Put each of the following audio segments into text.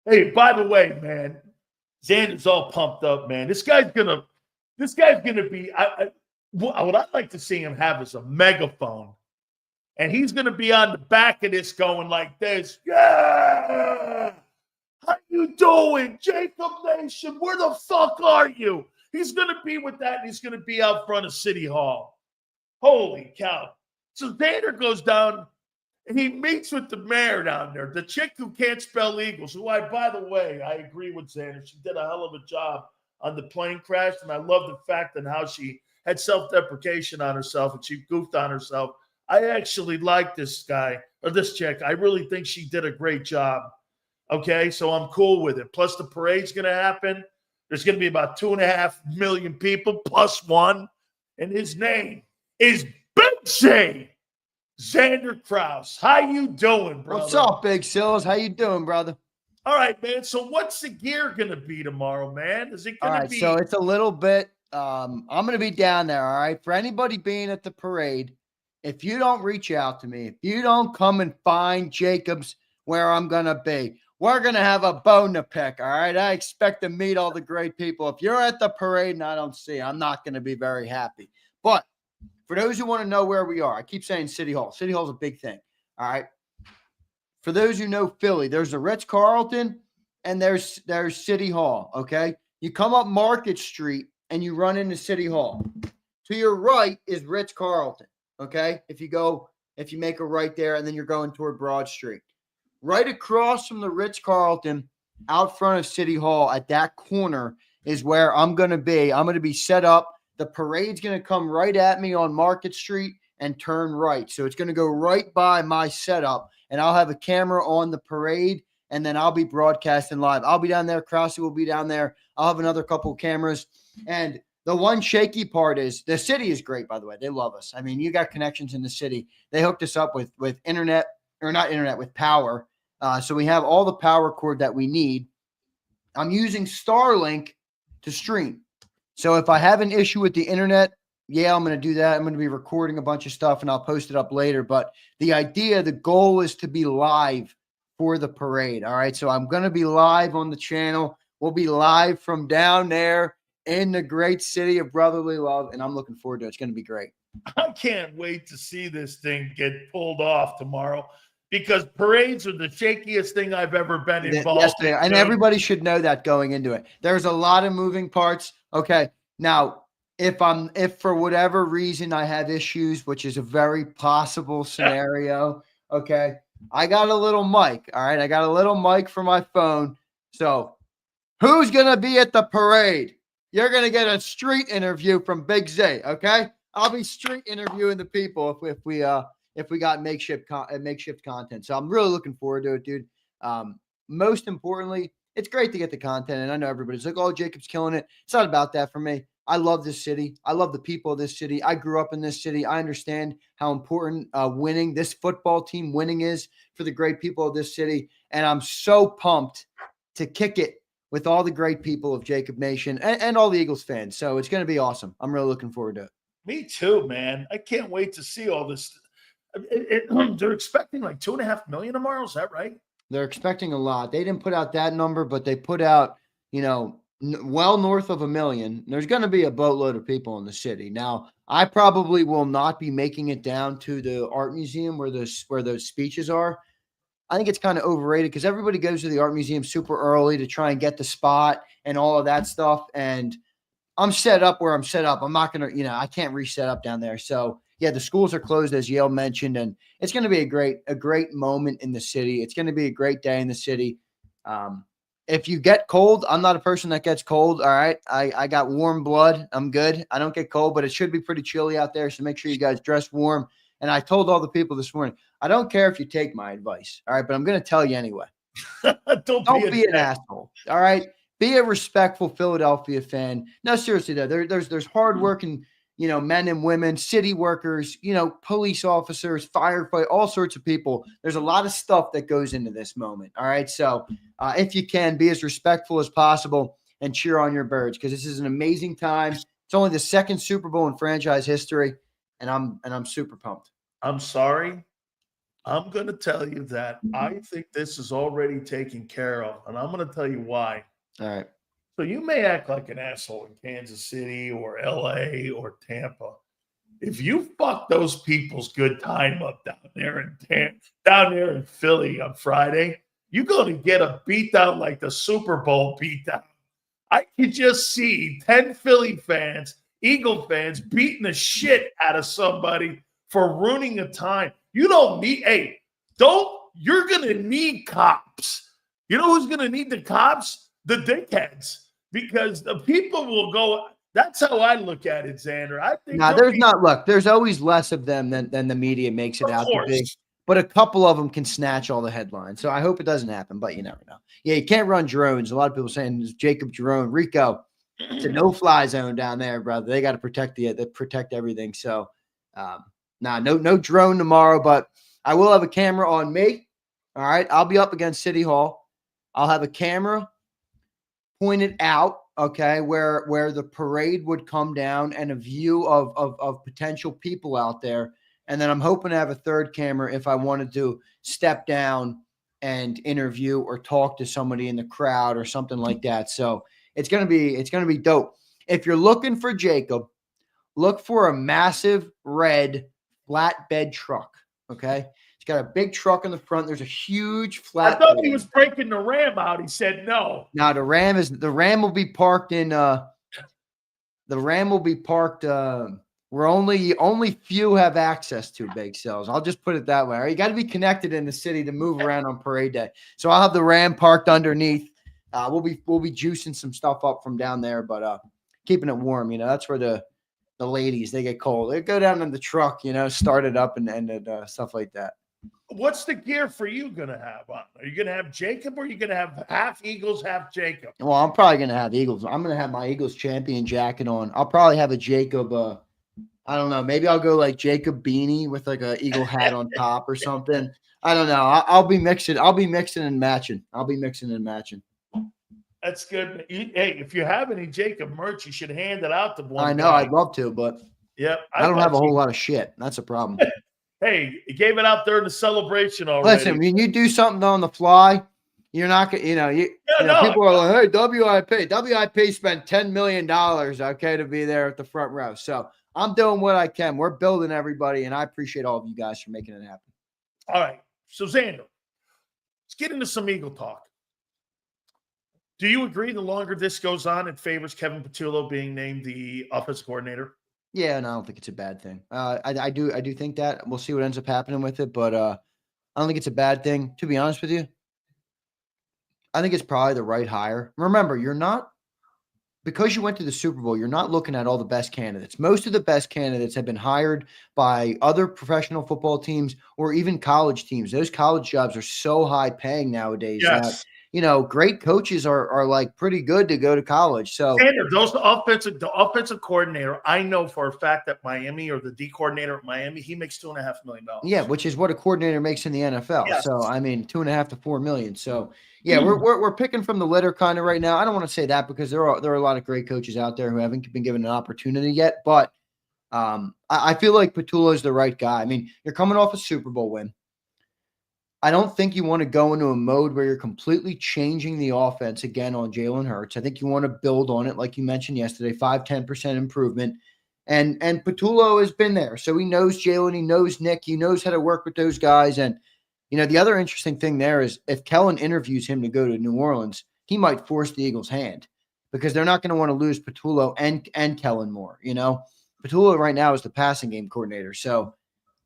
Hey, by the way, man, Xander's all pumped up, man. This guy's gonna be. What I'd like to see him have is a megaphone, and he's gonna be on the back of this going like this. Yeah, how you doing, JAKIB Nation? Where the fuck are you? He's gonna be with that, and he's gonna be out front of City Hall. Holy cow! So Xander goes down. And he meets with the mayor down there, the chick who can't spell Eagles, who by the way, I agree with Xander. She did a hell of a job on the plane crash. And I love the fact and how she had self-deprecation on herself and she goofed on herself. I actually like this guy or this chick. I really think she did a great job. Okay, so I'm cool with it. Plus, the parade's going to happen. There's going to be about 2.5 million people plus one. And his name is Big J. Zander Krause. How you doing, brother? What's up, Big Sills? How you doing, brother? All right, man. So what's the gear going to be tomorrow, man? Is it going to be? So it's a little bit, I'm going to be down there, all right? For anybody being at the parade, if you don't reach out to me, if you don't come and find JAKIB's where I'm going to be, we're going to have a bone to pick, all right? I expect to meet all the great people. If you're at the parade and I don't see you, I'm not going to be very happy. But for those who want to know where we are, I keep saying City Hall. City Hall is a big thing, all right? For those who know Philly, there's a Ritz-Carlton and there's City Hall, okay? You come up Market Street and you run into City Hall. To your right is Ritz-Carlton, okay? If you make a right there and then you're going toward Broad Street. Right across from the Ritz-Carlton, out front of City Hall at that corner is where I'm going to be. I'm going to be set up. The parade's going to come right at me on Market Street and turn right. So it's going to go right by my setup, and I'll have a camera on the parade, and then I'll be broadcasting live. I'll be down there. Krause will be down there. I'll have another couple of cameras. And the one shaky part is the city is great, by the way. They love us. I mean, you got connections in the city. They hooked us up with internet, or not internet, with power. So we have all the power cord that we need. I'm using Starlink to stream. So if I have an issue with the internet, yeah, I'm going to do that. I'm going to be recording a bunch of stuff and I'll post it up later. But the goal is to be live for the parade. All right. So I'm going to be live on the channel. We'll be live from down there in the great city of brotherly love. And I'm looking forward to it. It's going to be great. I can't wait to see this thing get pulled off tomorrow because parades are the shakiest thing I've ever been involved in. And everybody should know that going into it. There's a lot of moving parts. Okay. Now, if for whatever reason I have issues, which is a very possible scenario, okay, I got a little mic. All right. I got a little mic for my phone. So who's going to be at the parade? You're going to get a street interview from Big Z. Okay. I'll be street interviewing the people if we got makeshift content. So I'm really looking forward to it, dude. Most importantly, it's great to get the content. And I know everybody's like, oh, JAKIB's killing it. It's not about that for me. I love this city. I love the people of this city. I grew up in this city. I understand how important winning, this football team winning is for the great people of this city. And I'm so pumped to kick it with all the great people of JAKIB Nation and all the Eagles fans. So it's going to be awesome. I'm really looking forward to it. Me too, man. I can't wait to see all this. They're expecting like 2.5 million tomorrow. Is that right? They're expecting a lot. They didn't put out that number, but they put out, well north of 1 million. There's going to be a boatload of people in the city. Now, I probably will not be making it down to the art museum where those speeches are. I think it's kind of overrated because everybody goes to the art museum super early to try and get the spot and all of that stuff. And I'm set up where I'm set up. I'm not going to, I can't reset up down there. So yeah, the schools are closed, as Yale mentioned, and it's going to be a great moment in the city. It's going to be a great day in the city. If you get cold, I'm not a person that gets cold. All right. I got warm blood. I'm good. I don't get cold, but it should be pretty chilly out there. So make sure you guys dress warm. And I told all the people this morning, I don't care if you take my advice. All right. But I'm going to tell you anyway. Don't be an asshole. All right. Be a respectful Philadelphia fan. No, seriously though, there's hardworking, men and women, city workers, police officers, firefighter, all sorts of people. There's a lot of stuff that goes into this moment. All right. So if you can, be as respectful as possible and cheer on your birds because this is an amazing time. It's only the second Super Bowl in franchise history, and I'm super pumped. I'm sorry. I'm going to tell you that I think this is already taken care of, and I'm going to tell you why. All right. So you may act like an asshole in Kansas City or LA or Tampa. If you fuck those people's good time up down there in Philly on Friday, you're going to get a beatdown like the Super Bowl beatdown. I could just see 10 Philly fans, Eagle fans, beating the shit out of somebody for ruining a time. You don't need, you're going to need cops. You know who's going to need the cops? The dickheads. Because the people will go. That's how I look at it, Zander. I think there's always less of them than the media makes it out to be. But a couple of them can snatch all the headlines. So I hope it doesn't happen, but you never know. Yeah, you can't run drones. A lot of people saying JAKIB drone. Rico, it's a no-fly zone down there, brother. They got to protect everything. So no drone tomorrow, but I will have a camera on me. All right. I'll be up against City Hall. I'll have a camera pointed out, okay, where the parade would come down and a view of potential people out there. And then I'm hoping to have a third camera if I wanted to step down and interview or talk to somebody in the crowd or something like that. So it's gonna be dope. If you're looking for JAKIB, look for a massive red flatbed truck. Okay. It's got a big truck in the front. There's a huge flat. I thought he was breaking the Ram out. He said no. Now the Ram will be parked in where only few have access to big cells. I'll just put it that way. All right? You got to be connected in the city to move around on parade day. So I'll have the Ram parked underneath. We'll be juicing some stuff up from down there, but keeping it warm. You know, that's where the ladies, they get cold. They go down in the truck, you know, start it up and stuff like that. What's the gear for you going to have on? Are you going to have JAKIB or are you going to have half Eagles, half JAKIB? Well, I'm probably going to have Eagles. I'm going to have my Eagles champion jacket on. I'll probably have a JAKIB. I don't know. Maybe I'll go like JAKIB beanie with like a Eagle hat on top or something. I don't know. I'll be mixing. I'll be mixing and matching. That's good. Hey, if you have any JAKIB merch, you should hand it out to one. I know. I'd love to, but yeah, I don't have a whole lot of shit. That's a problem. Hey, you gave it out during the celebration already. Listen, when you do something on the fly, you're not going to, people are like, hey, WIP spent $10 million, okay, to be there at the front row. So I'm doing what I can. We're building everybody, and I appreciate all of you guys for making it happen. All right. So, Zander, let's get into some Eagle talk. Do you agree the longer this goes on, it favors Kevin Patullo being named the offensive coordinator? Yeah, and I don't think it's a bad thing. I do think that. We'll see what ends up happening with it, but I don't think it's a bad thing. To be honest with you, I think it's probably the right hire. Remember, because you went to the Super Bowl, you're not looking at all the best candidates. Most of the best candidates have been hired by other professional football teams or even college teams. Those college jobs are so high paying nowadays that great coaches are like pretty good to go to college. So the offensive coordinator, I know for a fact that Miami, or the D coordinator at Miami, he makes $2.5 million. Yeah, which is what a coordinator makes in the NFL. Yes. So I mean, $2.5 to $4 million. So yeah, we're picking from the litter kind of right now. I don't want to say that because there are a lot of great coaches out there who haven't been given an opportunity yet. But I feel like Patullo is the right guy. I mean, you're coming off a Super Bowl win. I don't think you want to go into a mode where you're completely changing the offense again on Jalen Hurts. I think you want to build on it, like you mentioned yesterday, 5-10% improvement. And Patullo has been there. So he knows Jalen, he knows Nick, he knows how to work with those guys. And, the other interesting thing there is if Kellen interviews him to go to New Orleans, he might force the Eagles' hand because they're not going to want to lose Patullo and Kellen more. Patullo right now is the passing game coordinator. So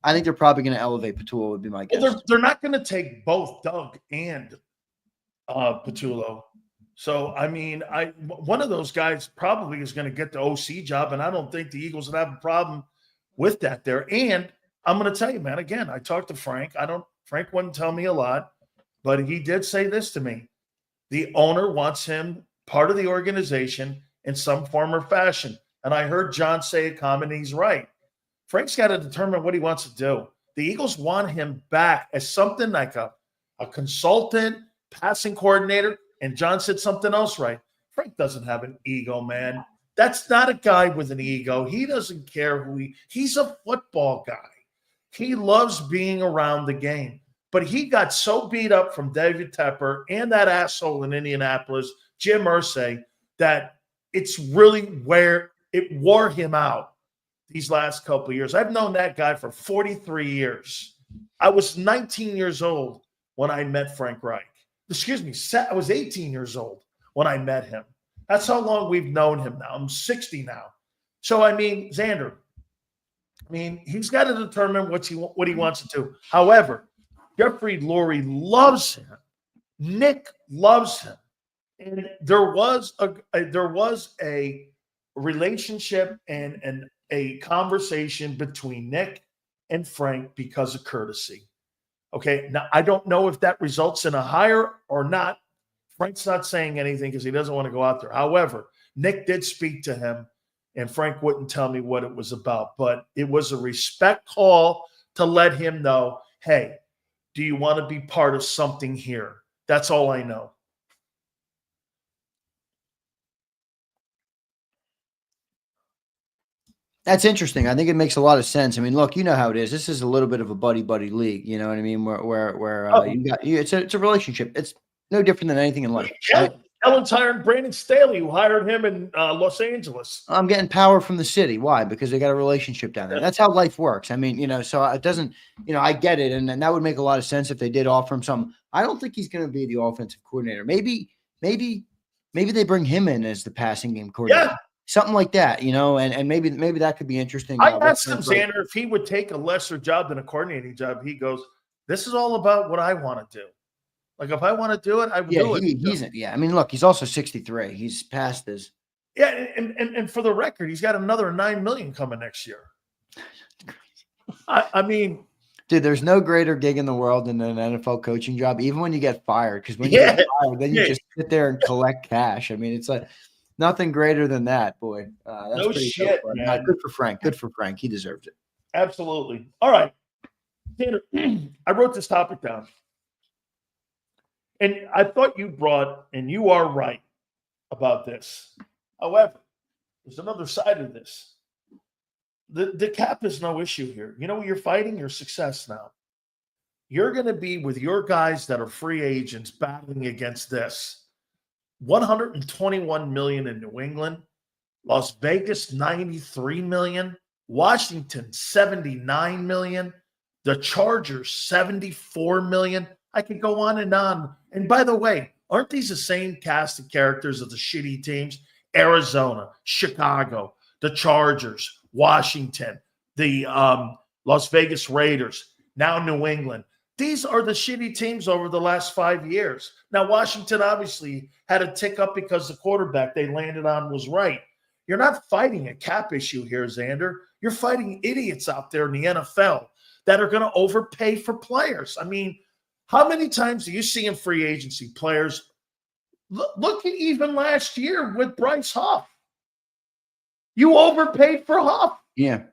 I think they're probably going to elevate Patullo, would be my guess. Well, they're not going to take both Doug and Patullo. So, I mean, one of those guys probably is going to get the OC job, and I don't think the Eagles would have a problem with that there. And I'm going to tell you, man, again, I talked to Frank. Frank wouldn't tell me a lot, but he did say this to me. The owner wants him part of the organization in some form or fashion. And I heard John say a comment, and he's right. Frank's got to determine what he wants to do. The Eagles want him back as something like a consultant, passing coordinator, and John said something else right. Frank doesn't have an ego, man. That's not a guy with an ego. He doesn't care he's a football guy. He loves being around the game. But he got so beat up from David Tepper and that asshole in Indianapolis, Jim Irsay, that it's really where it wore him out these last couple of years. I've known that guy for 43 years. I was 19 years old when I met Frank Reich. Excuse me, I was 18 years old when I met him. That's how long we've known him now. I'm 60 now. So, I mean, Zander, he's got to determine what he wants to do. However, Jeffrey Lurie loves him. Nick loves him. And there was a relationship and a conversation between Nick and Frank because of courtesy. Okay, now I don't know if that results in a hire or not. Frank's not saying anything because he doesn't want to go out there. However, Nick did speak to him, and Frank wouldn't tell me what it was about. But it was a respect call to let him know, hey, do you want to be part of something here? That's all I know. That's interesting. I think it makes a lot of sense. I mean, look, you know how it is. This is a little bit of a buddy league. You know what I mean? Where it's a relationship. It's no different than anything in life. Yeah. Ellen's hiring Brandon Staley, who hired him in Los Angeles. I'm getting power from the city. Why? Because they got a relationship down there. That's how life works. I mean, so it doesn't, I get it. And that would make a lot of sense if they did offer him something. I don't think he's going to be the offensive coordinator. Maybe they bring him in as the passing game coordinator. Yeah. Something like that, and maybe that could be interesting. I asked him, Zander, if he would take a lesser job than a coordinating job. He goes, this is all about what I want to do. Like, if I want to do it, I would do it. I mean, look, he's also 63. He's past his. Yeah, and for the record, he's got another $9 million coming next year. I mean, dude, there's no greater gig in the world than an NFL coaching job, even when you get fired. Because when you get fired, then you just sit there and collect cash. I mean, it's like nothing greater than that, boy. That's no shit, man. Good for Frank. Good for Frank. He deserves it. Absolutely. All right, Tanner, I wrote this topic down. And I thought you brought, and you are right about this. However, there's another side of this. The cap is no issue here. You know what you're fighting? Your success now. You're going to be with your guys that are free agents battling against this. $121 million in New England, Las Vegas $93 million, Washington $79 million, the Chargers $74 million. I could go on and on. And by the way, aren't these the same cast of characters of the shitty teams? Arizona, Chicago, the Chargers, Washington, the Las Vegas Raiders, now New England. These are the shitty teams over the last 5 years. Now, Washington obviously had a tick up because the quarterback they landed on was right. You're not fighting a cap issue here, Zander. You're fighting idiots out there in the NFL that are going to overpay for players. I mean, how many times do you see in free agency players? Look at even last year with Bryce Huff. You overpaid for Huff. Yeah.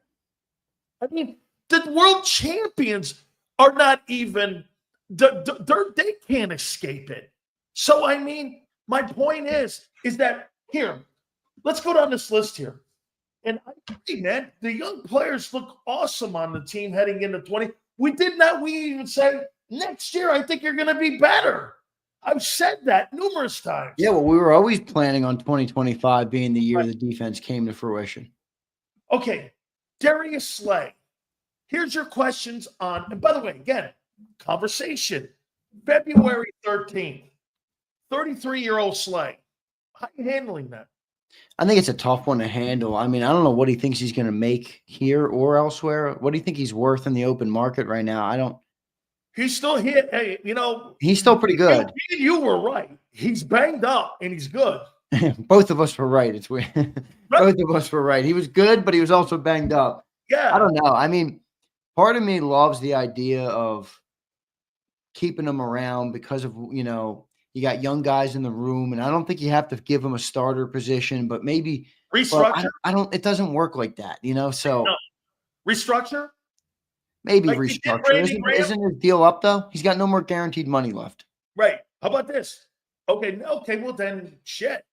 I mean, the world champions are not even, they can't escape it. So, I mean, my point is that here, let's go down this list here. And I agree, man, the young players look awesome on the team heading into 20. We even say, next year, I think you're going to be better. I've said that numerous times. Yeah, well, we were always planning on 2025 being the year the defense came to fruition. Okay, Darius Slay. Here's your questions on, and by the way, again, conversation. February 13th, 33-year-old Slay. How are you handling that? I think it's a tough one to handle. I mean, I don't know what he thinks he's going to make here or elsewhere. What do you think he's worth in the open market right now? I don't. He's still here. Hey, he's still pretty good. You were right. He's banged up and he's good. Both of us were right. It's weird. Both of us were right. He was good, but he was also banged up. Yeah. I don't know. I mean, part of me loves the idea of keeping him around because of, you got young guys in the room, and I don't think you have to give him a starter position, but maybe restructure. It doesn't work like that, so no. Restructure. Maybe like restructure. Isn't his deal up though? He's got no more guaranteed money left. Right. How about this? Okay. Well then shit.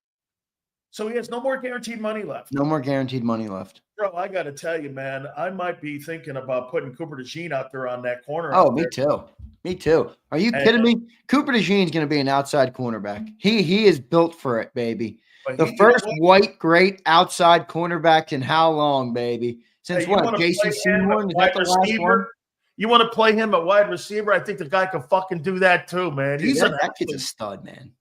So he has no more guaranteed money left. No more guaranteed money left. Bro, I got to tell you, man, I might be thinking about putting Cooper DeJean out there on that corner. Oh, out me there. too. Me too. Are you And, kidding me? Cooper DeJean's going to be an outside cornerback. He is built for it, baby. but The you know first what? white great outside cornerback in how long, baby? Since Hey, you what? want to Jason play him Seymour? at Is wide that the last one? receiver? You want to play him at wide receiver? I think the guy can fucking do that too, man. Dude, He's that, an that kid's a absolute. stud, man.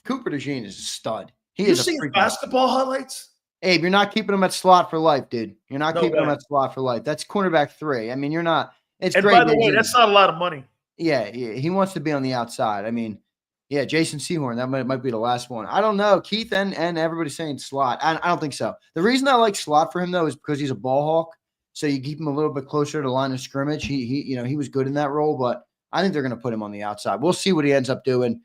Cooper DeJean is a stud. He You is a see his freaking basketball highlights? Abe, you're not keeping him at slot for life, dude. You're not No keeping him way. at slot for life. That's cornerback 3. I mean, you're not. It's And great. by the way, that's not a lot of money. Yeah, he wants to be on the outside. I mean, yeah, Jason Sehorn, that might be the last one. I don't know. Keith and everybody's saying slot. I don't think so. The reason I like slot for him, though, is because he's a ball hawk. So you keep him a little bit closer to the line of scrimmage. He was good in that role, but I think they're going to put him on the outside. We'll see what he ends up doing.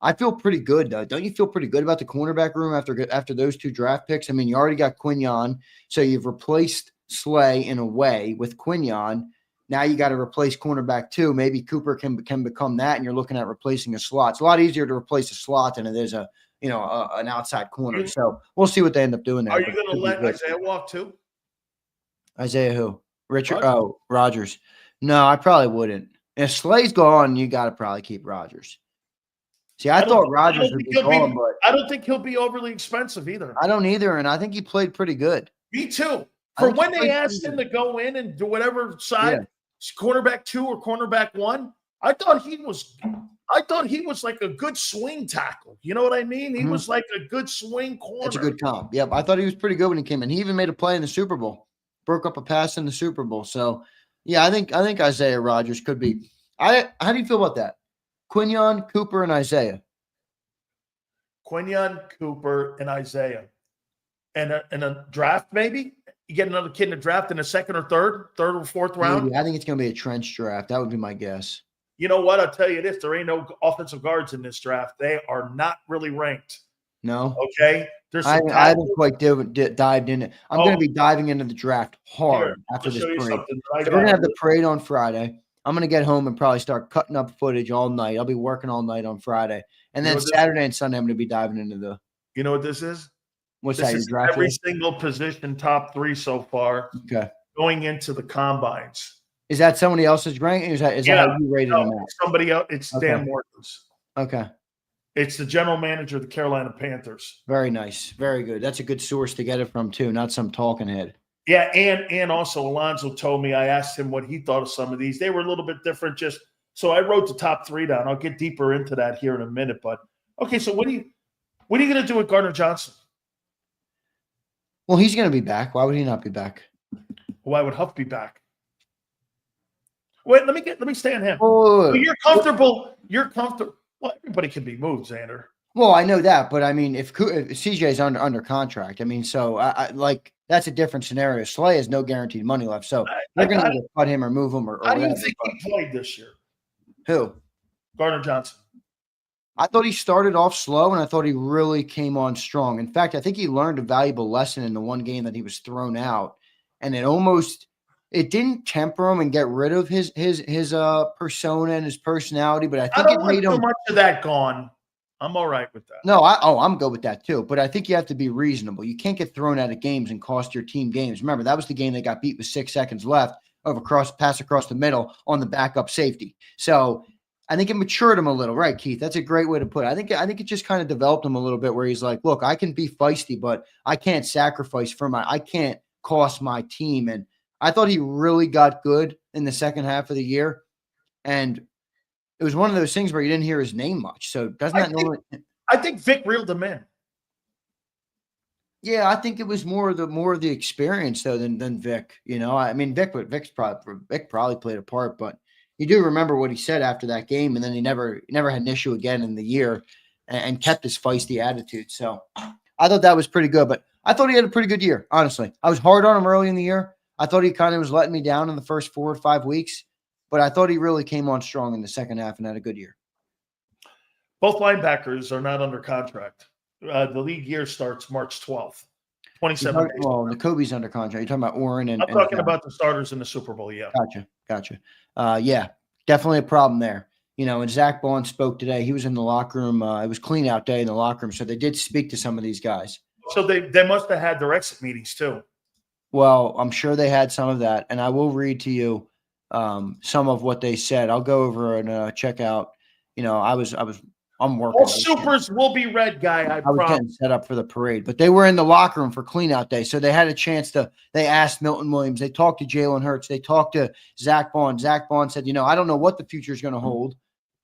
I feel pretty good, though. Don't you feel pretty good about the cornerback room after those 2 draft picks? I mean, you already got Quinyon, so you've replaced Slay in a way with Quinyon. Now you got to replace cornerback 2. Maybe Cooper can become that, and you're looking at replacing a slot. It's a lot easier to replace a slot than it is an outside corner. So we'll see what they end up doing there. Are you going to let Isaiah walk too? Isaiah who? Richard? Rodgers. Oh, Rodgers. No, I probably wouldn't. If Slay's gone, you got to probably keep Rodgers. See, I thought Rodgers would be gone, but I don't think he'll be overly expensive either. I don't either, and I think he played pretty good. Me too. For when they asked him to go in and do whatever side, cornerback 2 or cornerback 1, I thought he was like a good swing tackle. You know what I mean? He was like a good swing corner. That's a good comp. Yep, I thought he was pretty good when he came in. He even made a play in the Super Bowl, broke up a pass in the Super Bowl. So, yeah, I think Isaiah Rodgers could be. How do you feel about that? Quinyon, Cooper, and Isaiah. Quinyon, Cooper, and Isaiah. And a draft, maybe? You get another kid in the draft in the second or third or fourth round? Maybe. I think it's going to be a trench draft. That would be my guess. You know what? I'll tell you this. There ain't no offensive guards in this draft. They are not really ranked. No. Okay? I haven't quite dived in it. I'm going to be diving into the draft hard after this parade. So we're going to have the parade on Friday. I'm going to get home and probably start cutting up footage all night. I'll be working all night on Friday. And then Saturday and Sunday, I'm going to be diving into the. You know what this is? What's this that? Is every single position top 3 so far. Okay. Going into the combines. Is that somebody else's ranking? Is that how you rated them out? Somebody else. It's Dan Morton's. Okay. It's the general manager of the Carolina Panthers. Very nice. Very good. That's a good source to get it from, too, not some talking head. Yeah, and also Alonzo told me, I asked him what he thought of some of these. They were a little bit different. So I wrote the top 3 down. I'll get deeper into that here in a minute. But okay, so what are you going to do with Gardner Johnson? Well, he's going to be back. Why would he not be back? Why would Huff be back? Wait, let me stay on him. Oh, you're comfortable. You're comfortable. Well, everybody can be moved, Zander. Well, I know that, but I mean, if CJ's under contract, I mean, so I that's a different scenario. Slay has no guaranteed money left, so they're going to cut him or move him or how do you think he played this year? Who? Gardner Johnson. I thought he started off slow, and I thought he really came on strong. In fact, I think he learned a valuable lesson in the one game that he was thrown out, and it didn't temper him and get rid of his persona and his personality, but I think it made him too much of that gone. I'm all right with that. No, I'm good with that too. But I think you have to be reasonable. You can't get thrown out of games and cost your team games. Remember, that was the game they got beat with 6 seconds left pass across the middle on the backup safety. So I think it matured him a little, right, Keith? That's a great way to put it. I think it just kind of developed him a little bit where he's like, look, I can be feisty, but I can't sacrifice I can't cost my team. And I thought he really got good in the second half of the year. And it was one of those things where you didn't hear his name much. So doesn't that normally? I think Vic reeled him in. Yeah, I think it was more of the experience though than Vic. You know, I mean, Vic probably played a part, but you do remember what he said after that game, and then he never had an issue again in the year, and kept his feisty attitude. So I thought that was pretty good. But I thought he had a pretty good year. Honestly, I was hard on him early in the year. I thought he kind of was letting me down in the first 4 or 5 weeks. But I thought he really came on strong in the second half and had a good year. Both linebackers are not under contract. The league year starts March 12th, 27 days. Well, N'Kobe's under contract. You're talking about Warren and – I'm talking about the starters in the Super Bowl, yeah. Gotcha. Yeah, definitely a problem there. You know, and Zach Bond spoke today. He was in the locker room. It was clean out day in the locker room, so they did speak to some of these guys. So they must have had their exit meetings too. Well, I'm sure they had some of that, and I will read to you some of what they said. I'll go over and check out. I'm working. All supers will be red, guy. I was promise. getting set up for the parade, but they were in the locker room for cleanout day, so they had a chance to. They asked Milton Williams. They talked to Jalen Hurts. They talked to Zach Bond. Zach Bond said, I don't know what the future is going to hold,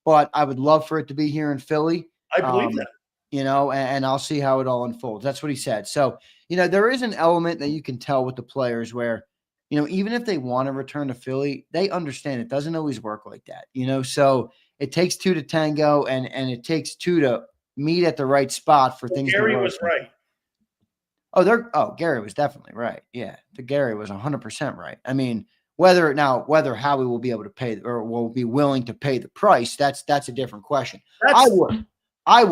but I would love for it to be here in Philly. I believe that. And I'll see how it all unfolds. That's what he said. So, there is an element that you can tell with the players where, even if they want to return to Philly, they understand it doesn't always work like that, so it takes two to tango and it takes two to meet at the right spot for things Gary to work. was right. Gary was definitely right. Yeah. Gary was 100% right. I mean, whether Howie will be able to pay or will be willing to pay the price, that's a different question. I would say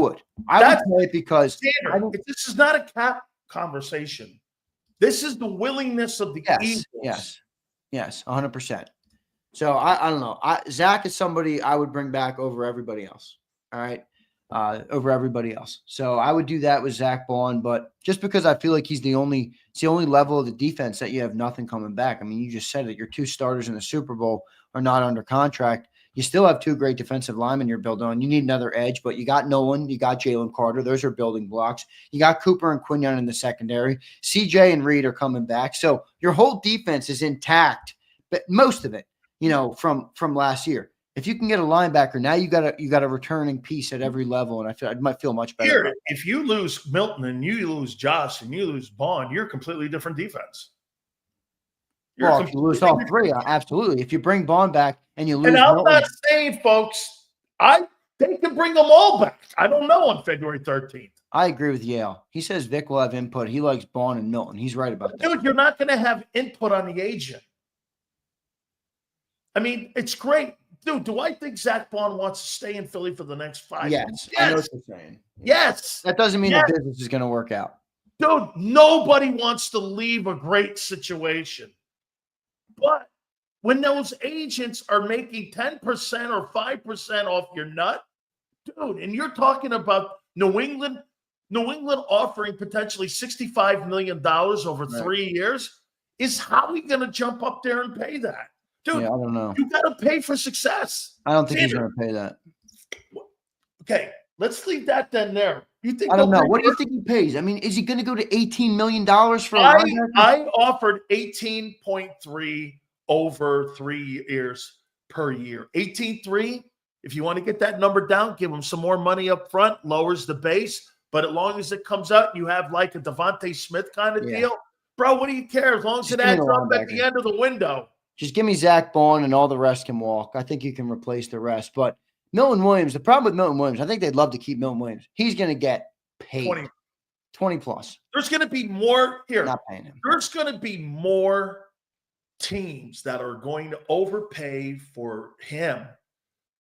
it because this is not a cap conversation. This is the willingness of the Eagles. Yes, 100%. So I don't know. Zach is somebody I would bring back over everybody else. All right, over everybody else. So I would do that with Zach Bond, but just because I feel like it's the only level of the defense that you have nothing coming back. I mean, you just said it. Your two starters in the Super Bowl are not under contract. You still have two great defensive linemen you're building on. You need another edge, but you got Nolan, you got Jalen Carter. Those are building blocks. You got Cooper and Quinion in the secondary. CJ and Reed are coming back. So your whole defense is intact, but most of it, from last year. If you can get a linebacker, now you got a returning piece at every level, and I might feel much better. Here, if you lose Milton and you lose Josh and you lose Bond, you're a completely different defense. If you lose all three, absolutely. If you bring Bond back and you lose, and I'm not saying, folks, they can bring them all back. I don't know on February 13th. I agree with Yale. He says Vic will have input. He likes Bond and Milton. He's right about that. Dude, you're not going to have input on the agent. I mean, it's great. Dude, do I think Zach Bond wants to stay in Philly for the next 5 years? Yes, I know what you're saying. Yes. That doesn't mean the business is going to work out. Dude, nobody wants to leave a great situation. But when those agents are making 10% or 5% off your nut, dude, and you're talking about New England offering potentially $65 million over 3 years, is Howie going to jump up there and pay that? Dude, I don't know. You got to pay for success. I don't think he's going to pay that. Okay, let's leave that then there. You think? I don't know. What do you think he pays? I mean, is he going to go to $18 million for a linebacker? I offered 18.3 over 3 years per year. 18.3. If you want to get that number down, give him some more money up front, lowers the base. But as long as it comes out, you have like a Devontae Smith kind of deal. Bro, what do you care? As long as it adds up at the end of the window. Just give me Zach Bond and all the rest can walk. I think you can replace the rest. But Milton Williams, the problem with Milton Williams, I think they'd love to keep Milton Williams. He's going to get paid 20 plus. There's going to be more here. Not paying him. There's going to be more teams that are going to overpay for him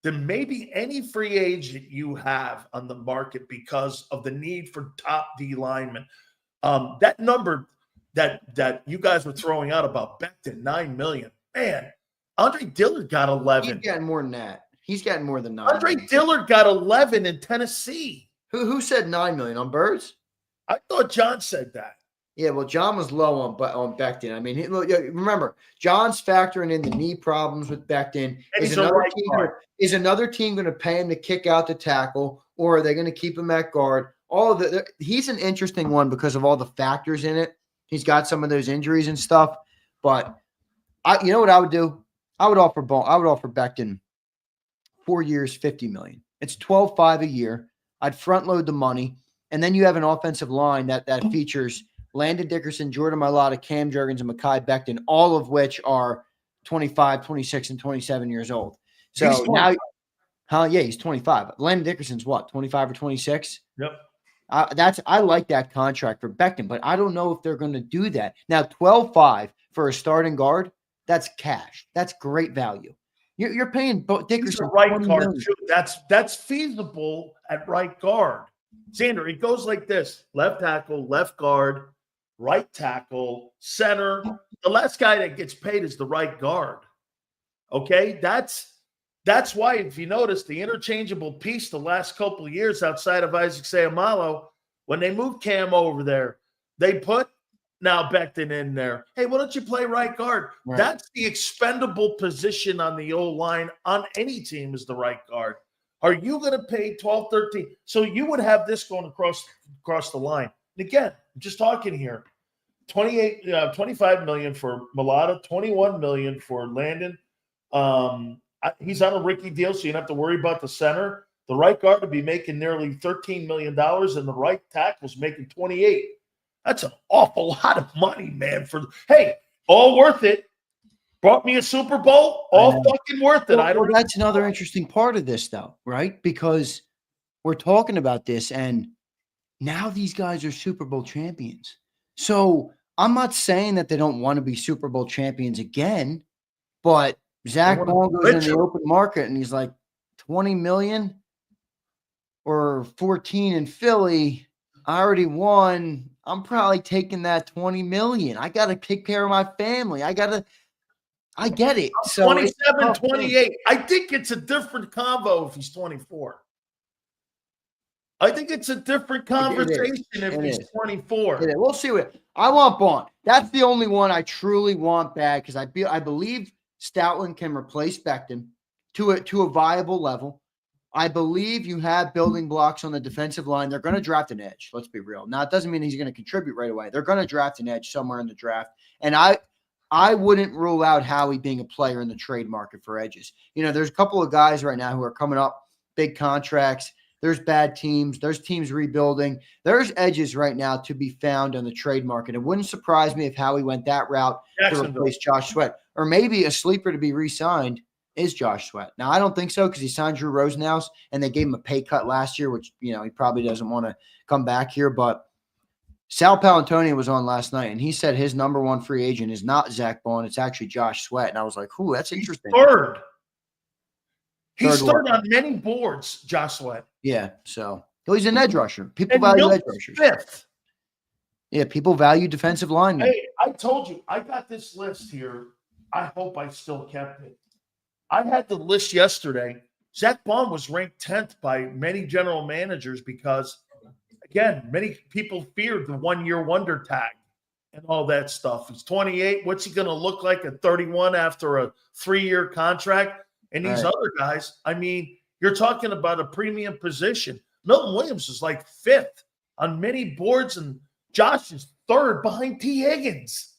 than maybe any free agent you have on the market because of the need for top D linemen. That number that you guys were throwing out about Becton, $9 million. Man, Andre Dillard got 11. He's getting more than that. He's getting more than 9. Andre Dillard got 11 in Tennessee. Who said $9 million on Birds? I thought John said that. Yeah, well, John was low on Becton. I mean, remember, John's factoring in the knee problems with Becton. Is another team going to pay him to kick out the tackle, or are they going to keep him at guard? He's an interesting one because of all the factors in it. He's got some of those injuries and stuff, but you know what I would do? I would offer Becton 4 years, $50 million. It's $12.5 a year. I'd front load the money, and then you have an offensive line that features Landon Dickerson, Jordan Mailata, Cam Jurgens, and Mekhi Becton, all of which are 25, 26, and 27 years old. So he's 25. Landon Dickerson's what, 25 or 26? Yep. I like that contract for Becton, but I don't know if they're going to do that. Now, 12.5 for a starting guard, that's cash. That's great value. You're paying Dickerson right guard too. That's feasible at right guard. Zander, it goes like this: left tackle, left guard, right tackle, center. The last guy that gets paid is the right guard. Okay, that's why, if you notice, the interchangeable piece the last couple of years outside of Isaac Seumalo, when they moved Cam over there, they put now Becton in there. Hey, why don't you play right guard? Right. That's the expendable position on the O-line on any team is the right guard. Are you going to pay 12, 13? So you would have this going across the line. And again, I'm just talking here. 25 million for Mulata, 21 million for Landon. He's on a rookie deal, so you don't have to worry about the center. The right guard would be making nearly $13 million, and the right tackle's making 28. That's an awful lot of money, man. Hey, all worth it. Brought me a Super Bowl, all fucking worth it. Well, that's another interesting part of this, though, right? Because we're talking about this, and now these guys are Super Bowl champions. So I'm not saying that they don't want to be Super Bowl champions again, but Zach Bond goes in the open market and he's like 20 million or 14 in Philly. I already won. I'm probably taking that 20 million. I got to take care of my family. I get it. So 27, 28. I think it's a different combo if he's 24. I think it's a different conversation if he's 24. We'll see what I want. Bond. That's the only one I truly want bad because I believe Stoutland can replace Becton to a viable level. I believe you have building blocks on the defensive line. They're going to draft an edge. Let's be real. Now, it doesn't mean he's going to contribute right away. They're going to draft an edge somewhere in the draft. And I wouldn't rule out Howie being a player in the trade market for edges. You know, there's a couple of guys right now who are coming up, big contracts. There's bad teams. There's teams rebuilding. There's edges right now to be found on the trade market. It wouldn't surprise me if Howie went that route to replace Josh Sweat. Or maybe a sleeper to be re-signed is Josh Sweat. Now, I don't think so because he signed Drew Rosenhaus, and they gave him a pay cut last year, which, you know, he probably doesn't want to come back here. But Sal Palantonio was on last night, and he said his number one free agent is not Zach Bond. It's actually Josh Sweat. And I was like, ooh, that's interesting. He's third on many boards, Josh Sweat. Yeah, so he's an edge rusher. People value edge rushers. Fifth. Yeah, people value defensive linemen. Hey, I told you, I got this list here. I hope I still kept it. I had the list yesterday. Zach Bond was ranked 10th by many general managers because, again, many people feared the one-year wonder tag and all that stuff. He's 28. What's he going to look like at 31 after a 3-year contract? And these other guys, I mean, you're talking about a premium position. Milton Williams is like 5th on many boards, and Josh is 3rd behind T. Higgins.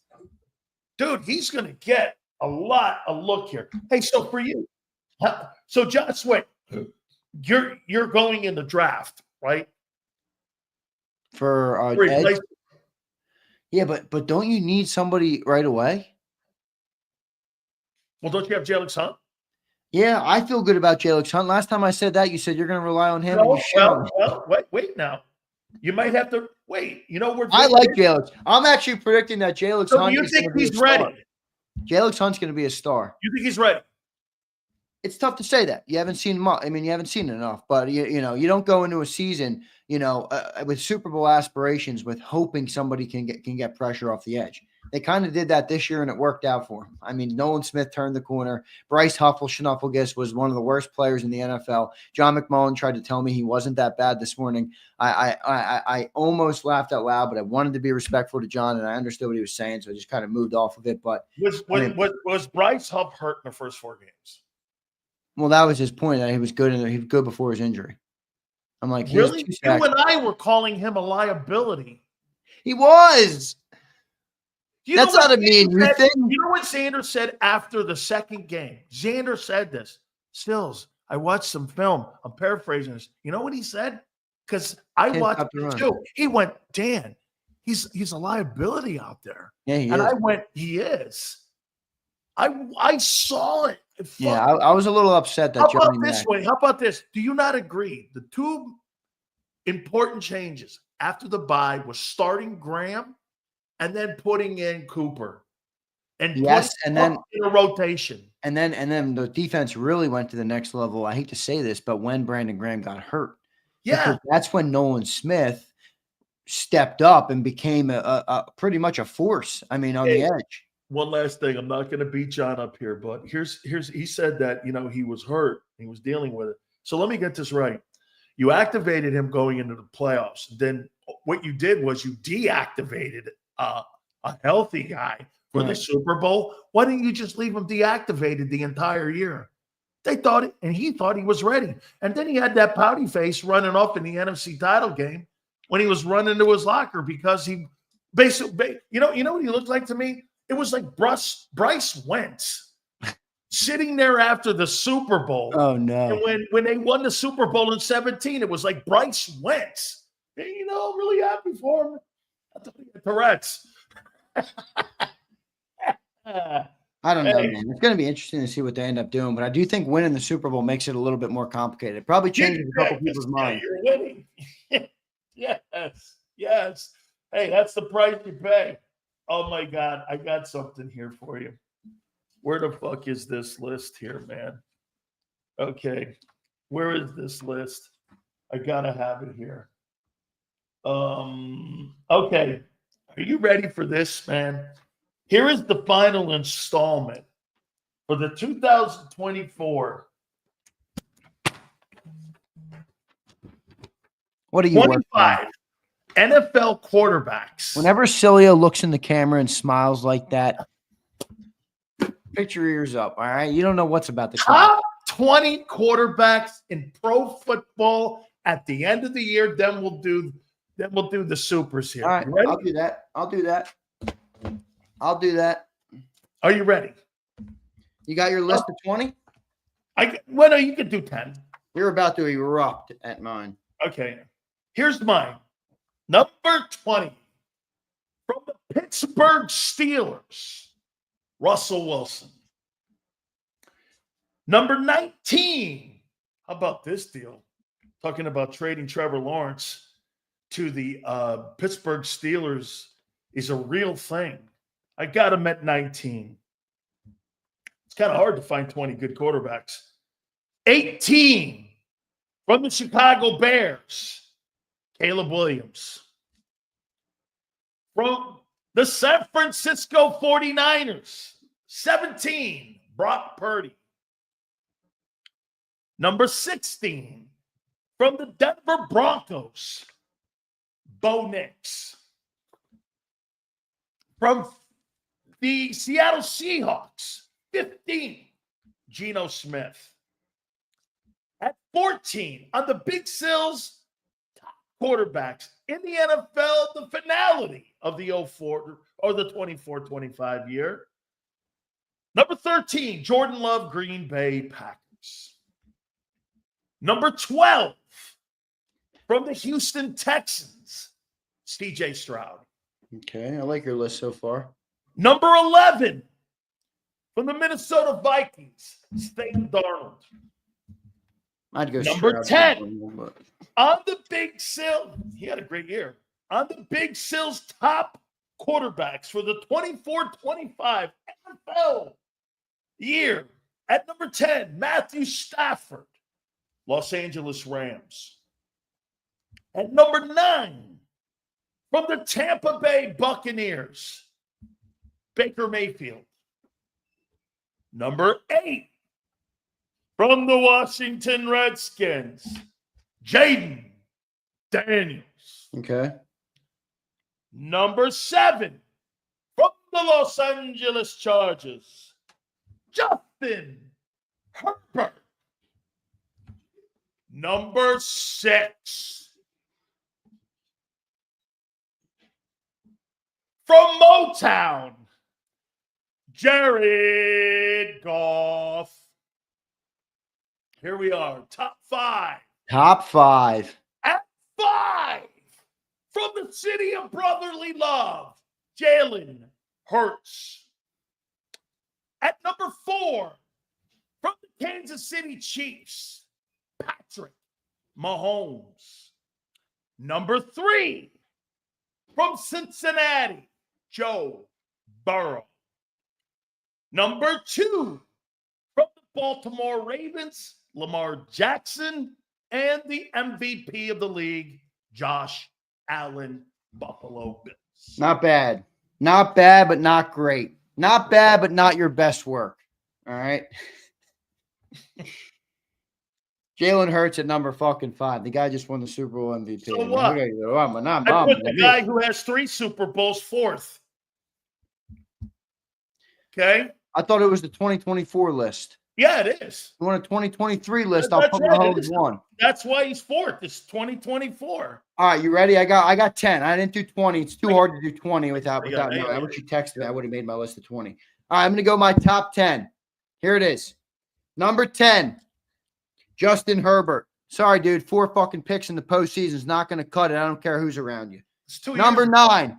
Dude, he's going to get a lot of look here. Hey, so for you, so Josh Sweat, you're going in the draft, right? For edge? Yeah, but don't you need somebody right away? Well, don't you have Jalen Hunt? Yeah, I feel good about Jalen Hunt. Last time I said that, you said you're going to rely on him. Well, wait now. You might have to wait. You know, I like Jalen. I'm actually predicting that Jalen Hunt. You think he's ready? Jalen Hunt's going to be a star. You think he's ready? It's tough to say that. You haven't seen much. I mean, you haven't seen enough. But you know, you don't go into a season, with Super Bowl aspirations with hoping somebody can get pressure off the edge. They kind of did that this year, and it worked out for him. I mean, Nolan Smith turned the corner. Bryce Schnufflefus was one of the worst players in the NFL. John McMullen tried to tell me he wasn't that bad this morning. I almost laughed out loud, but I wanted to be respectful to John, and I understood what he was saying, so I just kind of moved off of it. But was Bryce Huff hurt in the first 4 games? Well, that was his point, that he was good, and he was good before his injury. I'm like, really? You and I were calling him a liability. He was. That's not a mean thing. You know what Zander said after the second game? Zander said this. Stills, I watched some film. I'm paraphrasing this. You know what he said? Because I watched it too. He went, Dan, he's a liability out there. Yeah, he is. I went, he is. I saw it. Yeah, I was a little upset that How about this? Do you not agree? The 2 important changes after the bye was starting Graham and then putting in Cooper. And then in a rotation. And then the defense really went to the next level. I hate to say this, but when Brandon Graham got hurt. Yeah. That's when Nolan Smith stepped up and became a pretty much a force. I mean, on the edge. One last thing. I'm not going to beat John up here, but here's he said that, he was hurt. He was dealing with it. So let me get this right. You activated him going into the playoffs. Then what you did was you deactivated a healthy guy for the Super Bowl, why didn't you just leave him deactivated the entire year? They thought it, and he thought he was ready. And then he had that pouty face running off in the NFC title game when he was running to his locker because he basically, you know what he looked like to me? It was like Bryce Wentz sitting there after the Super Bowl. Oh, no. And when they won the Super Bowl in 2017, it was like Bryce Wentz. And, I'm really happy for him. I thought he had Tourette's. I don't know, man. It's going to be interesting to see what they end up doing, but I do think winning the Super Bowl makes it a little bit more complicated. It probably changes a couple people's minds. You're winning. Yes. Hey, that's the price you pay. Oh, my God. I got something here for you. Where the fuck is this list here, man? Okay. Where is this list? I got to have it here. Okay. Are you ready for this, man? Here is the final installment for the 2024. What are you 25 NFL quarterbacks. Whenever Cilio looks in the camera and smiles like that, pick your ears up, all right? You don't know what's about to come. Top 20 quarterbacks in pro football at the end of the year. Then we'll do the supers here. All right, I'll do that. Are you ready? You got your list of 20? No, you could do 10. You're about to erupt at mine. Okay. Here's mine. Number 20 from the Pittsburgh Steelers, Russell Wilson. Number 19. How about this deal? Talking about trading Trevor Lawrence to the Pittsburgh Steelers is a real thing. I got him at 19. It's kind of hard to find 20 good quarterbacks. 18 from the Chicago Bears, Caleb Williams. From the San Francisco 49ers, 17, Brock Purdy. Number 16 from the Denver Broncos, Bo Nix. From the Seattle Seahawks, 15, Geno Smith. At 14, on the Big Sills, top quarterbacks in the NFL, the finality of the 04 or the 24-25 year. Number 13, Jordan Love, Green Bay Packers. Number 12, from the Houston Texans, C.J. Stroud. Okay, I like your list so far. Number 11, from the Minnesota Vikings, Stan Darnold. I'd go Number Stroud 10, on the Big Sill, he had a great year. On the Big Sill's top quarterbacks for the 24-25 NFL year, at number 10, Matthew Stafford, Los Angeles Rams. At number 9, from the Tampa Bay Buccaneers, Baker Mayfield. Number 8, from the Washington Redskins, Jaden Daniels. Okay. Number 7, from the Los Angeles Chargers, Justin Herbert. Number 6, from Motown, Jared Goff. Here we are, top 5. Top 5. At 5, from the city of brotherly love, Jalen Hurts. At number 4, from the Kansas City Chiefs, Patrick Mahomes. Number 3, from Cincinnati, Joe Burrow. Number 2, from the Baltimore Ravens, Lamar Jackson. And the MVP of the league, Josh Allen, Buffalo Bills. Not bad. Not bad, but not great. Not bad, but not your best work. All right. Jalen Hurts at number fucking 5. The guy just won the Super Bowl MVP. So what? I put the guy who has 3 Super Bowls 4th. Okay. I thought it was the 2024 list. Yeah, it is. You want a 2023 list? That's I'll put right, it Mahomes is. 1. That's why he's 4th. It's 2024. All right, you ready? I got 10. I didn't do 20. It's too hard to do 20 without no. I wish you texted me. I would have made my list of 20. All right, I'm going to go my top 10. Here it is. Number 10, Justin Herbert. Sorry, dude. 4 fucking picks in the postseason is not going to cut it. I don't care who's around you. Number 9,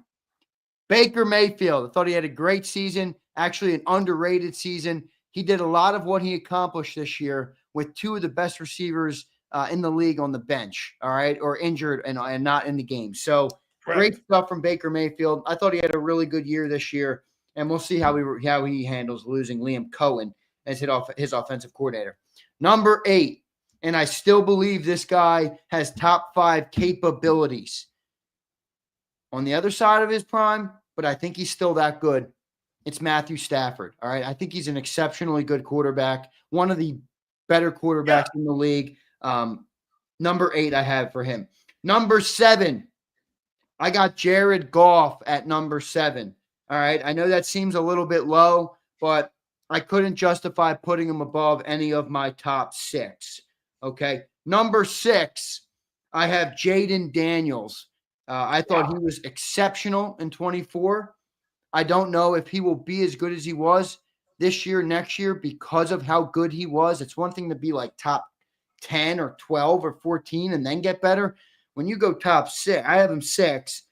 Baker Mayfield. I thought he had a great season, actually an underrated season. He did a lot of what he accomplished this year with 2 of the best receivers in the league on the bench, all right, or injured and not in the game. So great stuff from Baker Mayfield. I thought he had a really good year this year, and we'll see how he handles losing Liam Cohen as his offensive coordinator. Number 8, and I still believe this guy has top 5 capabilities. On the other side of his prime, but I think he's still that good. It's Matthew Stafford, all right? I think he's an exceptionally good quarterback, one of the better quarterbacks in the league. Number 8 I have for him. Number 7, I got Jared Goff at number 7, all right? I know that seems a little bit low, but I couldn't justify putting him above any of my top 6, okay? Number 6, I have Jaden Daniels. I thought he was exceptional in 24. I don't know if he will be as good as he was this year, next year, because of how good he was. It's one thing to be like top 10 or 12 or 14 and then get better. When you go top 6, I have him 6. It's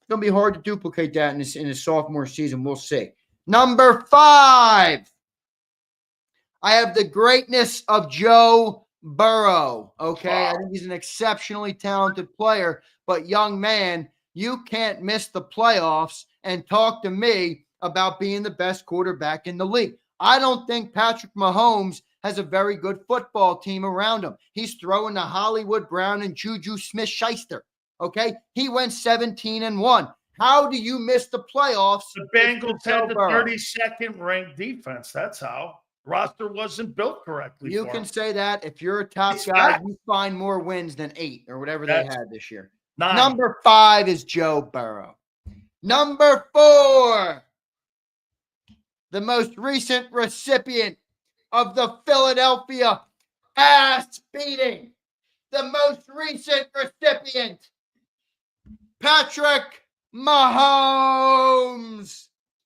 going to be hard to duplicate that in his sophomore season. We'll see. Number 5, I have the greatness of Joe Burrow. Okay, I think he's an exceptionally talented player, but young man, you can't miss the playoffs and talk to me about being the best quarterback in the league. I don't think Patrick Mahomes has a very good football team around him. He's throwing to Hollywood Brown and Juju Smith-Schuster. Okay, he went 17-1. How do you miss the playoffs? The Bengals had the 32nd ranked defense. That's how. Roster wasn't built correctly. You can say that if you're a top guy, you find more wins than 8 or whatever they had this year. 9. Number 5 is Joe Burrow. Number 4, the most recent recipient of the Philadelphia ass beating. The most recent recipient, Patrick Mahomes.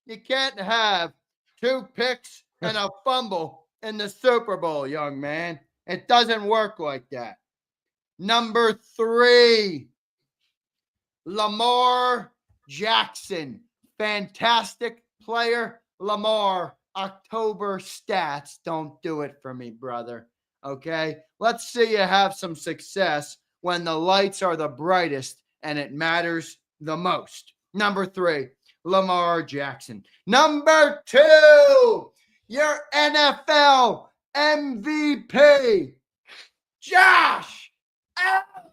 You can't have 2 picks and a fumble in the Super Bowl, young man. It doesn't work like that. Number 3, Lamar Jackson. Fantastic player. Lamar, October stats don't do it for me, brother. Okay? Let's see you have some success when the lights are the brightest and it matters the most. Number 3, Lamar Jackson. Number 2, your NFL MVP, Josh Allen.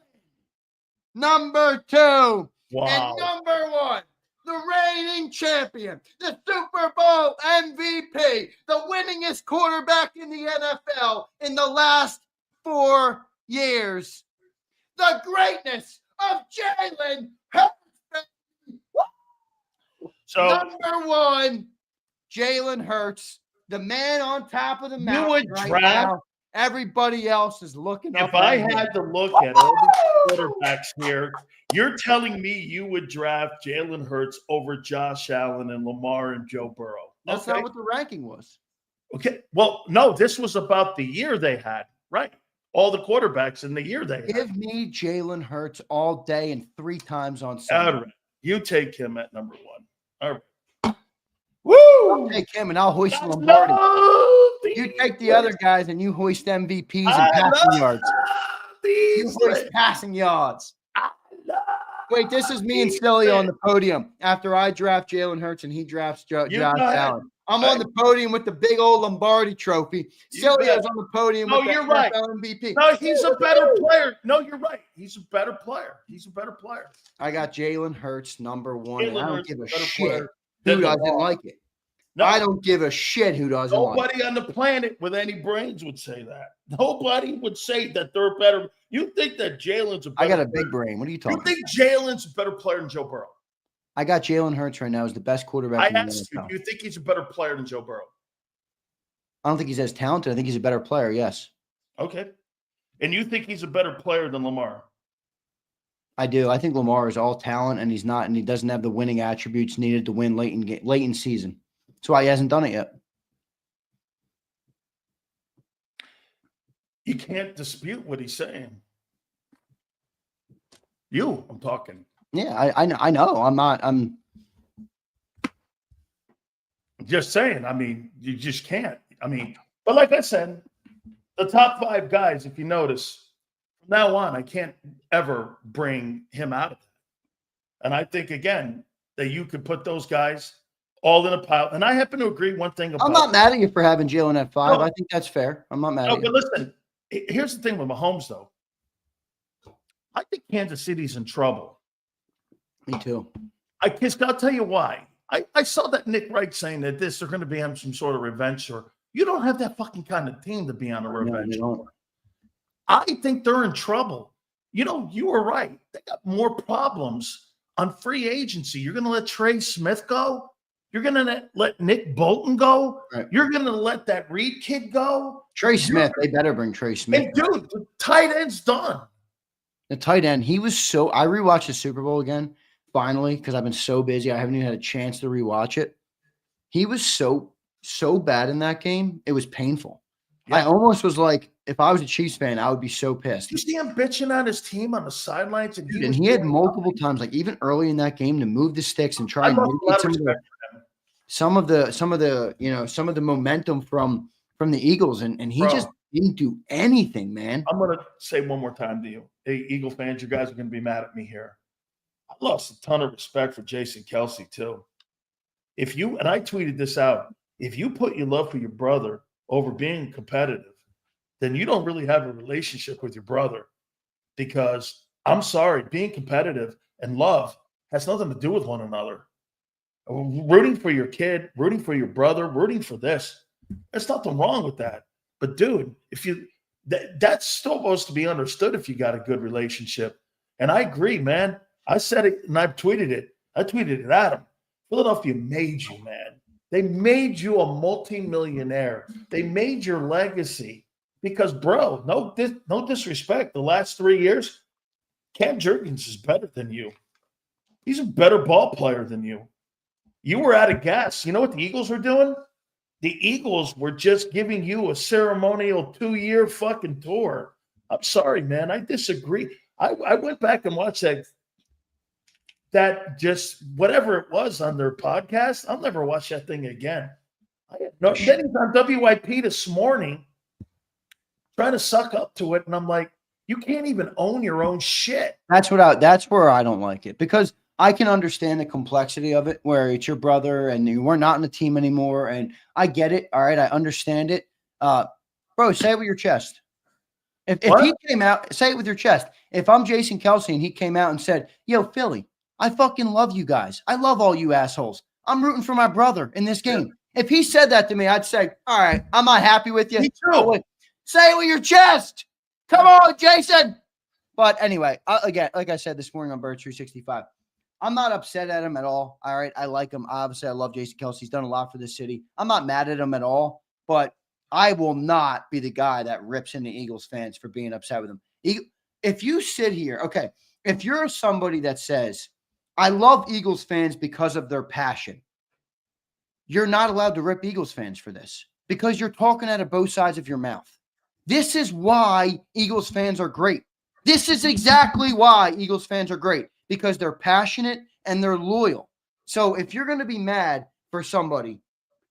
Number 2. Wow. And number 1, the reigning champion, the Super Bowl MVP, the winningest quarterback in the NFL in the last 4 years. The greatness of Jalen Hurts. So, number 1, Jalen Hurts, the man on top of the mountain. You would draft. Now. Everybody else is looking up. If I had to look at all the quarterbacks here, you're telling me you would draft Jalen Hurts over Josh Allen and Lamar and Joe Burrow. That's not what the ranking was. Okay. Well, no, this was about the year they had, right? All the quarterbacks in the year they had. Give me Jalen Hurts all day and 3 times on Sunday. All right. You take him at number 1. All right. Woo! I'll take him and I'll hoist Lombardi. You take the other guys and you hoist MVPs and passing yards. You hoist passing yards. Wait, this is me and Silly on the podium after I draft Jalen Hurts and he drafts Josh Allen. I'm on the podium with the big old Lombardi trophy. Silly is on the podium with the NFL MVP. No, he's a better player. No, you're right. He's a better player. He's a better player. I got Jalen Hurts number 1. And I don't give a shit who doesn't like it. No, I don't give a shit who doesn't like it. Nobody on the planet with any brains would say that. Nobody would say that they're better. You think that Jalen's a better I got a big brain. What are you talking about? You think Jalen's a better player than Joe Burrow? I got Jalen Hurts right now as the best I quarterback in the asked you, NFL. do you think he's a better player than Joe Burrow? I don't think he's as talented. I think he's a better player, yes. Okay. And you think he's a better player than Lamar? I do. I think Lamar is all talent, and he's not, and he doesn't have the winning attributes needed to win late in season. That's why he hasn't done it yet. You can't dispute what he's saying. I'm talking. Yeah, I know. I'm just saying. I mean, you just can't. I mean, but like I said, the top 5 guys, if you notice, from now on, I can't ever bring him out of it. And I think, again, that you could put those guys all in a pile. And I happen to agree one thing about I'm not mad at you for having Jalen at 5. No. I think that's fair. I'm not mad No, at you. but listen, here's the thing with Mahomes, though. I think Kansas City's in trouble. Me too. I'll tell you why. I saw that Nick Wright saying that they're going to be on some sort of revenge tour. You don't have that fucking kind of team to be on a revenge tour. I think they're in trouble. You were right. They got more problems on free agency. You're going to let Trey Smith go? You're going to let Nick Bolton go? Right. You're going to let that Reed kid go? Trey Smith, they better bring Trey Smith. Hey, dude, the tight end's done. The tight end, I rewatched the Super Bowl again, finally, because I've been so busy. I haven't even had a chance to rewatch it. He was so bad in that game. It was painful. Yeah. I almost was like, if I was a Chiefs fan, I would be so pissed. You see him bitching on his team on the sidelines, and he had multiple times, like even early in that game, to move the sticks and try and get some of the momentum from the Eagles, and he just didn't do anything, man. I'm gonna say one more time to you, hey, Eagle fans, you guys are gonna be mad at me here. I lost a ton of respect for Jason Kelce too. And I tweeted this out, if you put your love for your brother over being competitive, then you don't really have a relationship with your brother, because I'm sorry, being competitive and love has nothing to do with one another. Rooting for your kid, rooting for your brother, rooting for this, there's nothing wrong with that. But dude, that's still supposed to be understood if you got a good relationship. And I agree, man. I said it and I've tweeted it. I tweeted it at him. Philadelphia made you, man. They made you a multimillionaire. They made your legacy because, bro, no disrespect. The last 3 years, Cam Jurgens is better than you. He's a better ball player than you. You were out of gas. You know what the Eagles were doing? The Eagles were just giving you a ceremonial 2-year fucking tour. I'm sorry, man. I disagree. I went back and watched that just whatever it was on their podcast. I'll never watch that thing again. Then he's on WIP this morning trying to suck up to it. And I'm like, you can't even own your own shit. That's where I don't like it, because I can understand the complexity of it, where it's your brother and you were not in the team anymore. And I get it. All right. I understand it. Bro, say it with your chest. If he came out, say it with your chest. If I'm Jason Kelce and he came out and said, yo, Philly, I fucking love you guys. I love all you assholes. I'm rooting for my brother in this game. Yeah. If he said that to me, I'd say, all right, I'm not happy with you. Me too. Say it with your chest. Come on, Jason. But anyway, again, like I said this morning on Bird 365, I'm not upset at him at all. All right. I like him. Obviously, I love Jason Kelce. He's done a lot for this city. I'm not mad at him at all, but I will not be the guy that rips into Eagles fans for being upset with him. If you sit here, okay, if you're somebody that says, I love Eagles fans because of their passion, you're not allowed to rip Eagles fans for this, because you're talking out of both sides of your mouth. This is why Eagles fans are great. This is exactly why Eagles fans are great, because they're passionate and they're loyal. So if you're going to be mad for somebody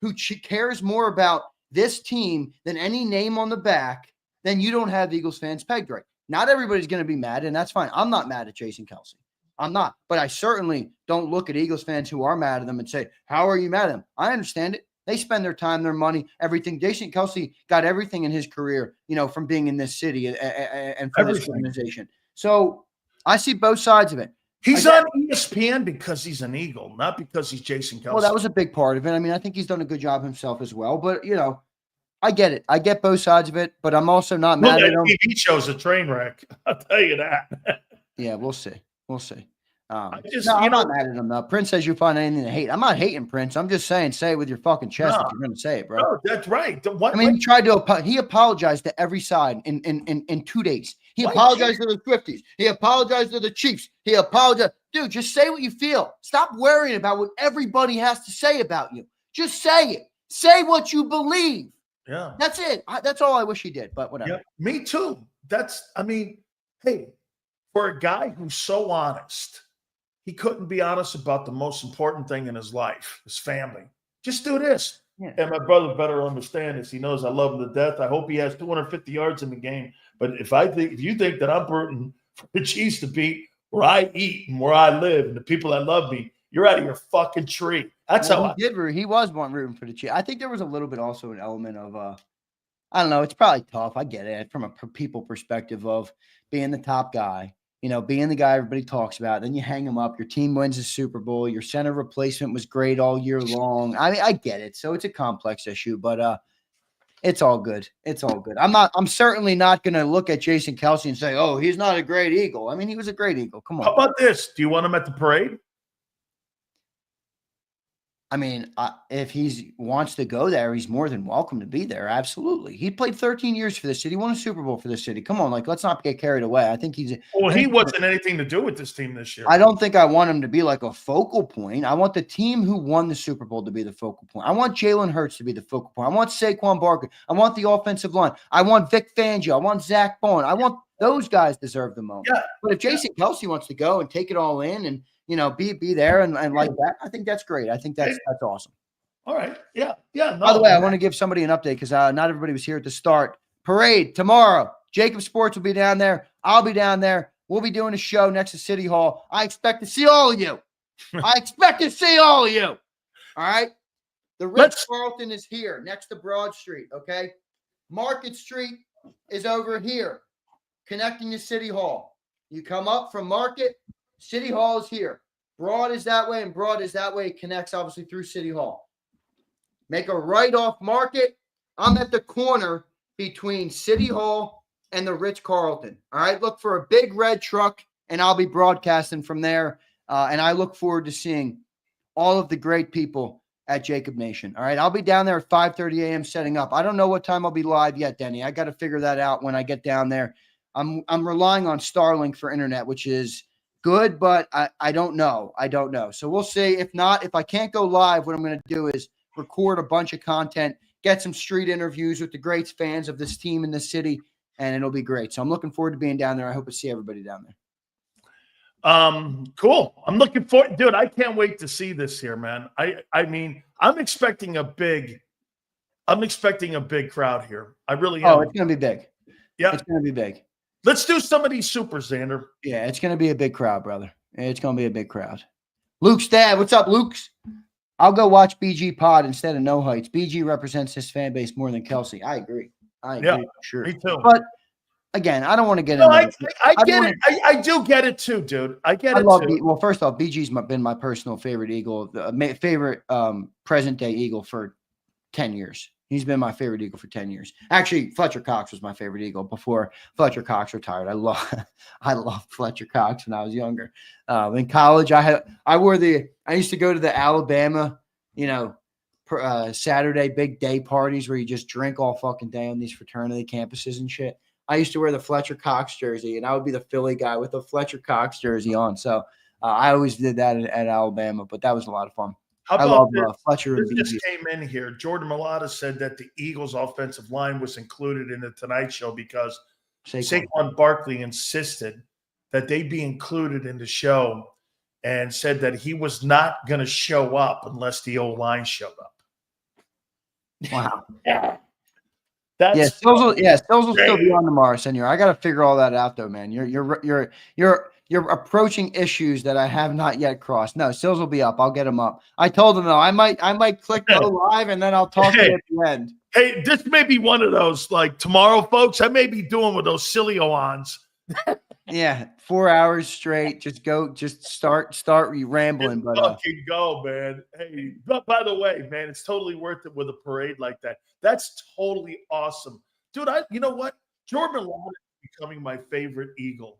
who cares more about this team than any name on the back, then you don't have Eagles fans pegged right. Not everybody's going to be mad, and that's fine. I'm not mad at Jason Kelce. I'm not. But I certainly don't look at Eagles fans who are mad at them and say, how are you mad at them? I understand it. They spend their time, their money, everything. Jason Kelce got everything in his career, from being in this city and for this organization. So I see both sides of it. He's on ESPN because he's an Eagle, not because he's Jason Kelce. Well, that was a big part of it. I mean, I think he's done a good job himself as well. But, I get it. I get both sides of it, but I'm also not mad at him. TV show's a train wreck. I'll tell you that. Yeah, we'll see. We'll see. No, I'm not mad at him though. Prince says you find anything to hate. I'm not hating Prince. I'm just saying, say it with your fucking chest if you're going to say it, bro. No, that's right. He tried to. He apologized to every side in 2 days. He apologized to the Swifties. He apologized to the Chiefs. He apologized. Dude, just say what you feel. Stop worrying about what everybody has to say about you. Just say it. Say what you believe. Yeah, that's it. That's all I wish he did. But whatever. Yeah, me too. Hey, for a guy who's so honest. He couldn't be honest about the most important thing in his life, his family. Just do this. Yeah. And my brother better understand this. He knows I love him to death. I hope he has 250 yards in the game. But if you think that I'm rooting for the Chiefs to beat where I eat and where I live and the people that love me, you're out of your fucking tree. That's how he was one rooting for the Chiefs. I think there was a little bit also an element of I don't know. It's probably tough. I get it from a people perspective of being the top guy. Being the guy everybody talks about, then you hang him up. Your team wins the Super Bowl. Your center replacement was great all year long. I get it. So it's a complex issue, but it's all good. It's all good. I'm certainly not going to look at Jason Kelce and say, oh, he's not a great Eagle. I mean, he was a great Eagle. Come on. How about this? Do you want him at the parade? I mean, if he wants to go there, he's more than welcome to be there. Absolutely. He played 13 years for the city, won a Super Bowl for the city. Come on, let's not get carried away. I think he wasn't anything to do with this team this year. I don't think I want him to be like a focal point. I want the team who won the Super Bowl to be the focal point. I want Jalen Hurts to be the focal point. I want Saquon Barkley. I want the offensive line. I want Vic Fangio. I want Zach Bond. I want those guys deserve the moment. Yeah. But if Jason Kelce wants to go and take it all in and be there and like that, I think that's great. I think that's awesome. All right. Yeah. Yeah. By the way, I want to give somebody an update because not everybody was here at the start. Parade tomorrow. JAKIB Sports will be down there. I'll be down there. We'll be doing a show next to City Hall. I expect to see all of you. I expect to see all of you. All right. The Ritz-Carlton is here next to Broad Street. Okay. Market Street is over here, connecting to City Hall. You come up from Market. City Hall is here. Broad is that way, and Broad is that way. It connects, obviously, through City Hall. Make a right off Market. I'm at the corner between City Hall and the Ritz-Carlton. All right? Look for a big red truck, and I'll be broadcasting from there. And I look forward to seeing all of the great people at JAKIB Nation. All right? I'll be down there at 5:30 a.m. setting up. I don't know what time I'll be live yet, Denny. I got to figure that out when I get down there. I'm relying on Starlink for internet, which is good, but I don't know. So we'll see. If not, if I can't go live, what I'm going to do is record a bunch of content, get some street interviews with the great fans of this team in the city, and it'll be great. So I'm looking forward to being down there. I hope to see everybody down there. Cool. I'm looking forward, dude. I can't wait to see this here, man. I mean, I'm expecting a big crowd here. I really am. Oh, it's going to be big. Yeah. It's going to be big. Let's do some of these supers, Zander. Yeah, it's going to be a big crowd, brother. It's going to be a big crowd. Luke's dad. What's up, Luke's? I'll go watch BG Pod instead of No Heights. BG represents his fan base more than Kelce. I agree. Yeah, for sure. Me too. But again, I don't want to get into it. I get it. I do get it too, dude. I get it too. Well, first off, BG's been my personal favorite Eagle, favorite present-day Eagle for 10 years. He's been my favorite Eagle for 10 years. Actually, Fletcher Cox was my favorite Eagle before Fletcher Cox retired. I loved Fletcher Cox when I was younger. In college, I used to go to the Alabama, Saturday big day parties where you just drink all fucking day on these fraternity campuses and shit. I used to wear the Fletcher Cox jersey, and I would be the Philly guy with the Fletcher Cox jersey on. So I always did that at Alabama, but that was a lot of fun. How about Fletcher? This just came in here. Jordan Mailata said that the Eagles' offensive line was included in the Tonight Show because Saquon Barkley insisted that they be included in the show and said that he was not going to show up unless the O-line showed up. Wow. Stills will still be on tomorrow, Senor. I got to figure all that out, though, man. You're approaching issues that I have not yet crossed. No, Stills will be up. I'll get him up. I told him though. I might click go live and then I'll talk to you at the end. Hey, this may be one of those like tomorrow, folks. I may be doing with those silly ons. Yeah, 4 hours straight. Just start rambling. But fucking go, man. Hey, but by the way, man, it's totally worth it with a parade like that. That's totally awesome, dude. You know what? Jordan Mailata is becoming my favorite Eagle.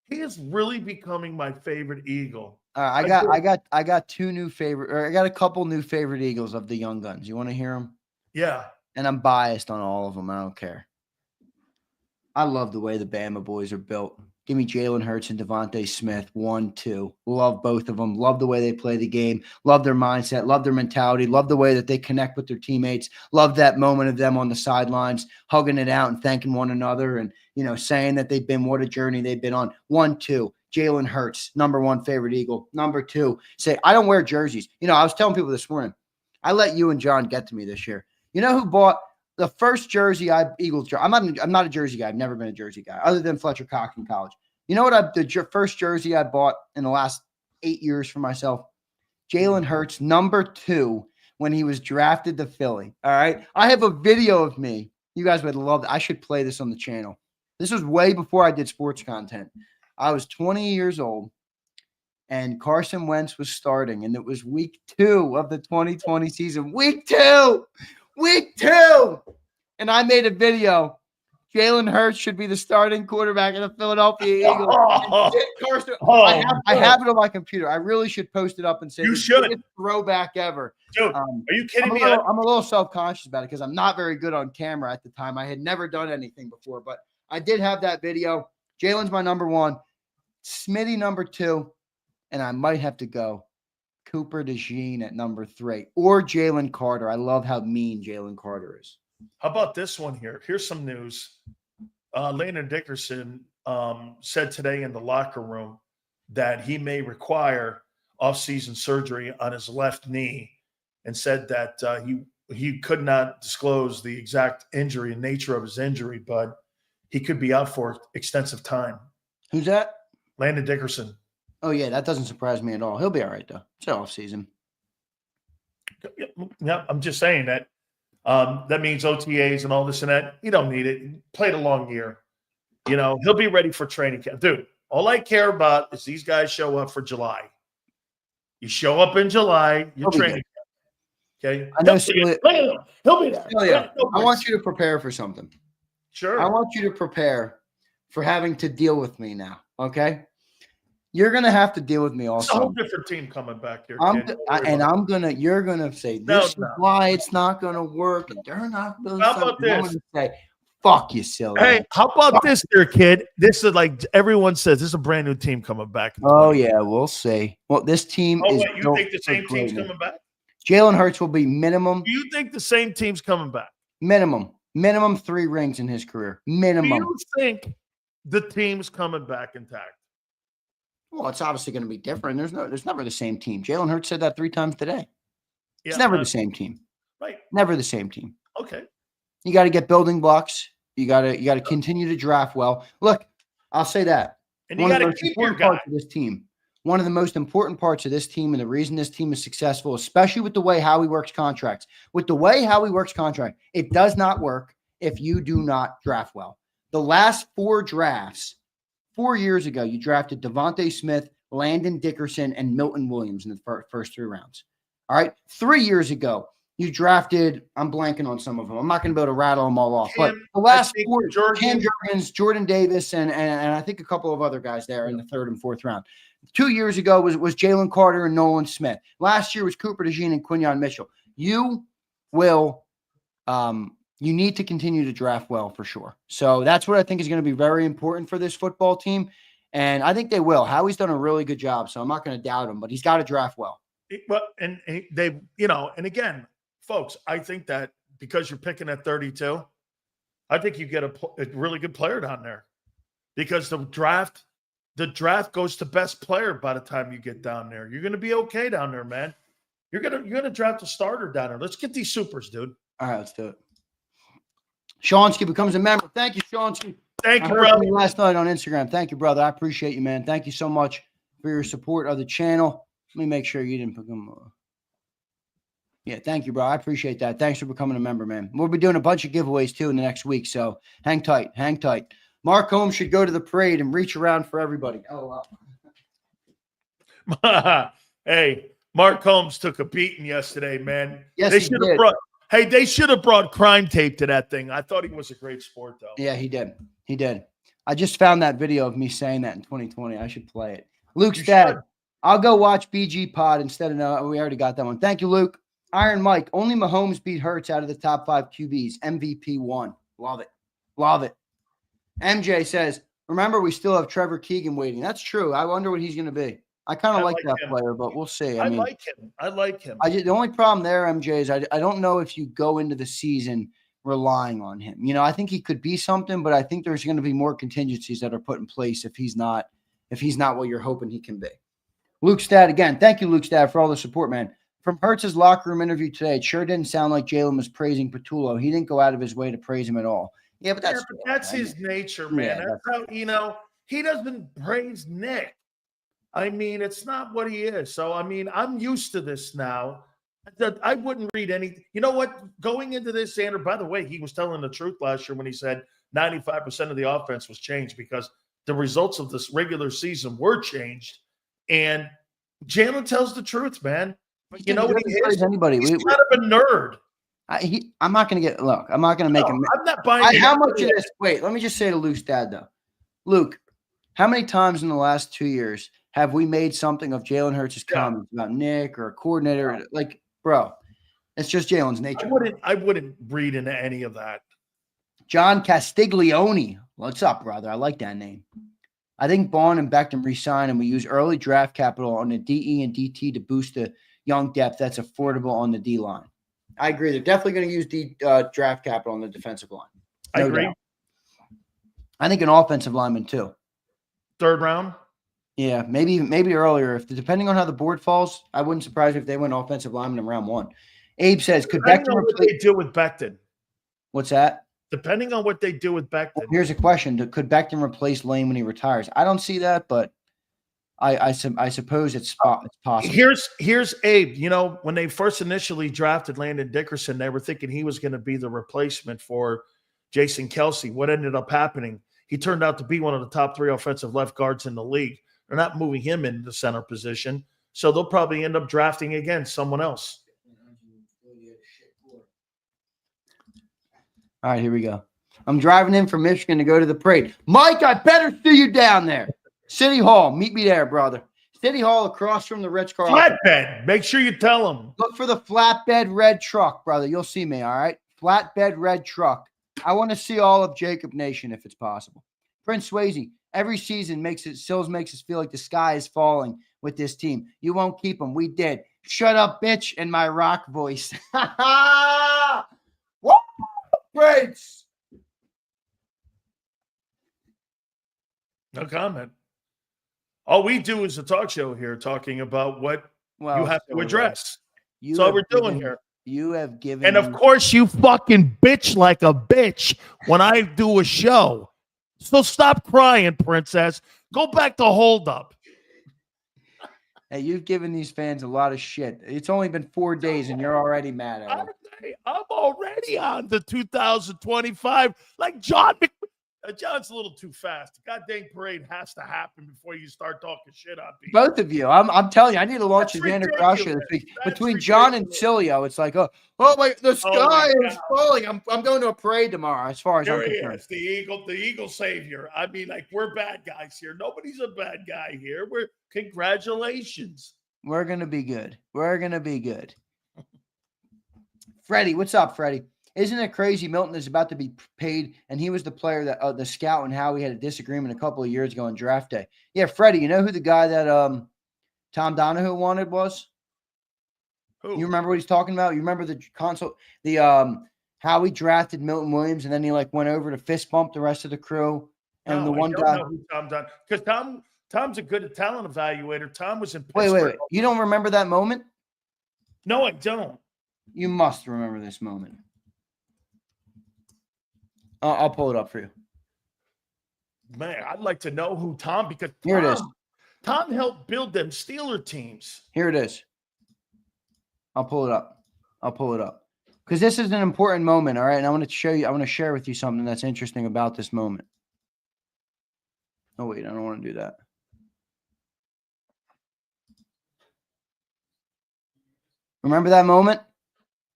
He is really becoming my favorite Eagle. All right, I got two new favorite, or I got a couple new favorite Eagles of the young guns. You want to hear them? Yeah. And I'm biased on all of them. I don't care. I love the way the Bama boys are built. Give me Jalen Hurts and Devontae Smith, 1, 2. Love both of them. Love the way they play the game. Love their mindset. Love their mentality. Love the way that they connect with their teammates. Love that moment of them on the sidelines, hugging it out and thanking one another and, saying that what a journey they've been on. 1, 2. Jalen Hurts, number 1 favorite Eagle. Number 2, I don't wear jerseys. I was telling people this morning, I let you and John get to me this year. You know who bought the first jersey Eagles jersey? I'm not a jersey guy. I've never been a jersey guy other than Fletcher Cox in college. You know what? The first jersey I bought in the last 8 years for myself? Jalen Hurts, number 2, when he was drafted to Philly. All right. I have a video of me. You guys would love it. I should play this on the channel. This was way before I did sports content. I was 20 years old and Carson Wentz was starting, and it was week 2 of the 2020 season. Week 2. And I made a video. Jalen Hurts should be the starting quarterback of the Philadelphia Eagles. Carson, I have it on my computer. I really should post it up and say, you should. Throwback ever. Dude, are you kidding me? I'm a little self-conscious about it because I'm not very good on camera at the time. I had never done anything before, but I did have that video. Jalen's my number 1. Smitty number 2. And I might have to go Cooper DeJean at number 3 or Jalen Carter. I love how mean Jalen Carter is. How about this one here? Here's some news. Landon Dickerson said today in the locker room that he may require off-season surgery on his left knee, and said that he could not disclose the exact injury and nature of his injury, but he could be out for extensive time. Who's that? Landon Dickerson. Oh, yeah, that doesn't surprise me at all. He'll be all right, though. It's off-season. Yeah, I'm just saying that. That means OTAs and all this and that. You don't need it. He played a long year. He'll be ready for training camp. Dude, all I care about is these guys show up for July. You show up in July, you're training camp. Okay? I know he'll be there. Celia, I want you to prepare for something. Sure. I want you to prepare for having to deal with me now, okay? You're going to have to deal with me also. It's a whole different team coming back here. You're going to say, this is why it's not going to work. And they're not going How about this? I'm going to say, fuck you, silly. Hey, how about this there, kid? This is like everyone says, this is a brand new team coming back. Oh, yeah, we'll see. Well, this team is. Wait, you think the same team's coming back? Jalen Hurts will be minimum. Do you think the same team's coming back? Minimum 3 rings in his career. Minimum. Do you think the team's coming back intact? Well, it's obviously going to be different. There's never the same team. Jalen Hurts said that 3 times today. Yeah, it's never the same team. Right. Never the same team. Okay. You got to get building blocks. You got to continue to draft well. Look, I'll say that. And you got to keep your guy. This team. One of the most important parts of this team, and the reason this team is successful, especially with the way Howie works contracts. With the way Howie works contract, it does not work if you do not draft well. The last 4 drafts, 4 years ago, you drafted Devontae Smith, Landon Dickerson, and Milton Williams in the first 3 rounds. All right. 3 years ago, you drafted, I'm blanking on some of them. I'm not going to be able to rattle them all off. But the last 4, Cam Jurgens, Jordan Davis, and I think a couple of other guys there in the 3rd and 4th round. 2 years ago was Jalen Carter and Nolan Smith. Last year was Cooper DeJean and Quinyon Mitchell. You will you need to continue to draft well for sure. So that's what I think is going to be very important for this football team. And I think they will. Howie's done a really good job, so I'm not going to doubt him, but he's got to draft well. Well, and they, and again, folks, I think that because you're picking at 32, I think you get a really good player down there, because the draft goes to best player by the time you get down there. You're going to be okay down there, man. You're gonna draft a starter down there. Let's get these supers, dude. All right, let's do it. Shawnsky becomes a member. Thank you, Shawnsky. Thank you, brother. Last night on Instagram. Thank you, brother. I appreciate you, man. Thank you so much for your support of the channel. Let me make sure you didn't become. Yeah, thank you, bro. I appreciate that. Thanks for becoming a member, man. We'll be doing a bunch of giveaways too in the next week, so hang tight. Hang tight. Mark Holmes should go to the parade and reach around for everybody. Oh, wow. Hey, Mark Holmes took a beating yesterday, man. Yes, they should have brought. Hey, they should have brought crime tape to that thing. I thought he was a great sport, though. Yeah, he did. He did. I just found that video of me saying that in 2020. I should play it. Luke's You dad. should. I'll go watch BG Pod instead of no. We already got that one. Thank you, Luke. Iron Mike. Only Mahomes beat Hurts out of the top 5 QBs. MVP 1. Love it. Love it. MJ says, remember, we still have Trevor Keegan waiting. That's true. I wonder what he's going to be. I kind of like that him. player, but we'll see. I like him. I like him. The only problem there, MJ, is I don't know if you go into the season relying on him. You know, I think he could be something, but I think there's going to be more contingencies that are put in place if he's not what you're hoping he can be. Luke Stad, again, thank you, Luke Stad, for all the support, man. From Hurts' locker room interview today, it sure didn't sound like Jalen was praising Patullo. He didn't go out of his way to praise him at all. Yeah, but that's his nature, man. Yeah, that's how, you know, he doesn't praise Nick. I mean, it's not what he is. So, I mean, I'm used to this now. I wouldn't read anything. You know what? Going into this, Zander, by the way, he was telling the truth last year when he said 95% of the offense was changed because the results of this regular season were changed. And Jalen tells the truth, man. But you know what he is? Anybody. He's kind of a nerd. I'm not going to get – look, I'm not going to make him – I'm not buying how much of this – wait, let me just say to Luke's dad, though. Luke, how many times in the last 2 years have we made something of Jalen Hurts' comments about Nick or a coordinator? Like, bro, it's just Jalen's nature. I wouldn't read into any of that. John Castiglione. What's up, brother? I like that name. I think Bond and Beckham re-sign and we use early draft capital on the DE and DT to boost the young depth that's affordable on the D line. I agree. They're definitely going to use draft capital on the defensive line. I agree. Doubt. I think an offensive lineman too. 3rd round? Yeah, maybe earlier. Depending on how the board falls, I wouldn't surprise me if they went offensive lineman in round 1. Abe says, could Beckham what they do with Becton? What's that? Depending on what they do with Becton. Well, here's a question. Could Becton replace Lane when he retires? I don't see that, but I suppose it's possible. Here's Abe. You know, when they first initially drafted Landon Dickerson, they were thinking he was going to be the replacement for Jason Kelce. What ended up happening? He turned out to be one of the top 3 offensive left guards in the league. They're not moving him into the center position, so they'll probably end up drafting again someone else. All right, here we go. I'm driving in from Michigan to go to the parade. Mike, I better see you down there. City Hall. Meet me there, brother. City Hall across from the Ritz-Carlton. Flatbed. Make sure you tell them. Look for the flatbed red truck, brother. You'll see me, all right? Flatbed red truck. I want to see all of JAKIB Nation if it's possible. Prince Swayze, every season Sills makes us feel like the sky is falling with this team. You won't keep them. We did. Shut up, bitch, in my rock voice. What? Prince. No comment. All we do is a talk show here talking about what you have to address. That's all we're doing here. You have given. And of course, you fucking bitch like a bitch when I do a show. So stop crying, princess. Go back to hold up. Hey, you've given these fans a lot of shit. It's only been 4 days and you're already mad at them. I'm already on the 2025. Like John John's a little too fast. The goddamn parade has to happen before you start talking shit on people. Both of you. I'm telling you, I need to launch a Zander Krause this week. Between John and Cilio, it's like, oh my, the sky is falling. I'm going to a parade tomorrow, as far as I'm concerned. The Eagle savior. I mean, like, we're bad guys here. Nobody's a bad guy here. Congratulations. We're gonna be good. We're gonna be good. Freddie, what's up, Freddie? Isn't it crazy? Milton is about to be paid, and he was the player that the scout and how we had a disagreement a couple of years ago on draft day. Yeah, Freddie, you know who the guy that Tom Donahue wanted was? Who? You remember what he's talking about? You remember the console, how he drafted Milton Williams, and then he like went over to fist bump the rest of the crew, and the one guy. Because Tom's a good talent evaluator. Tom was in Pittsburgh. Wait. You don't remember that moment? No, I don't. You must remember this moment. I'll pull it up for you. Man, I'd like to know who Tom, because here it is. Tom helped build them Steeler teams. Here it is. I'll pull it up. Because this is an important moment, all right? And I want to share with you something that's interesting about this moment. Oh, wait, I don't want to do that. Remember that moment?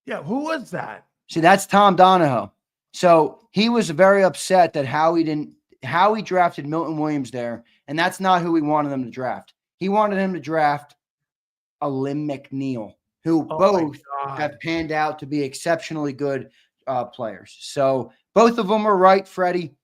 Yeah, who was that? See, that's Tom Donahue. So he was very upset that Howie didn't Howie drafted Milton Williams there, and that's not who he wanted them to draft. He wanted him to draft Alim McNeil, who both have panned out to be exceptionally good players. So both of them are right, Freddie.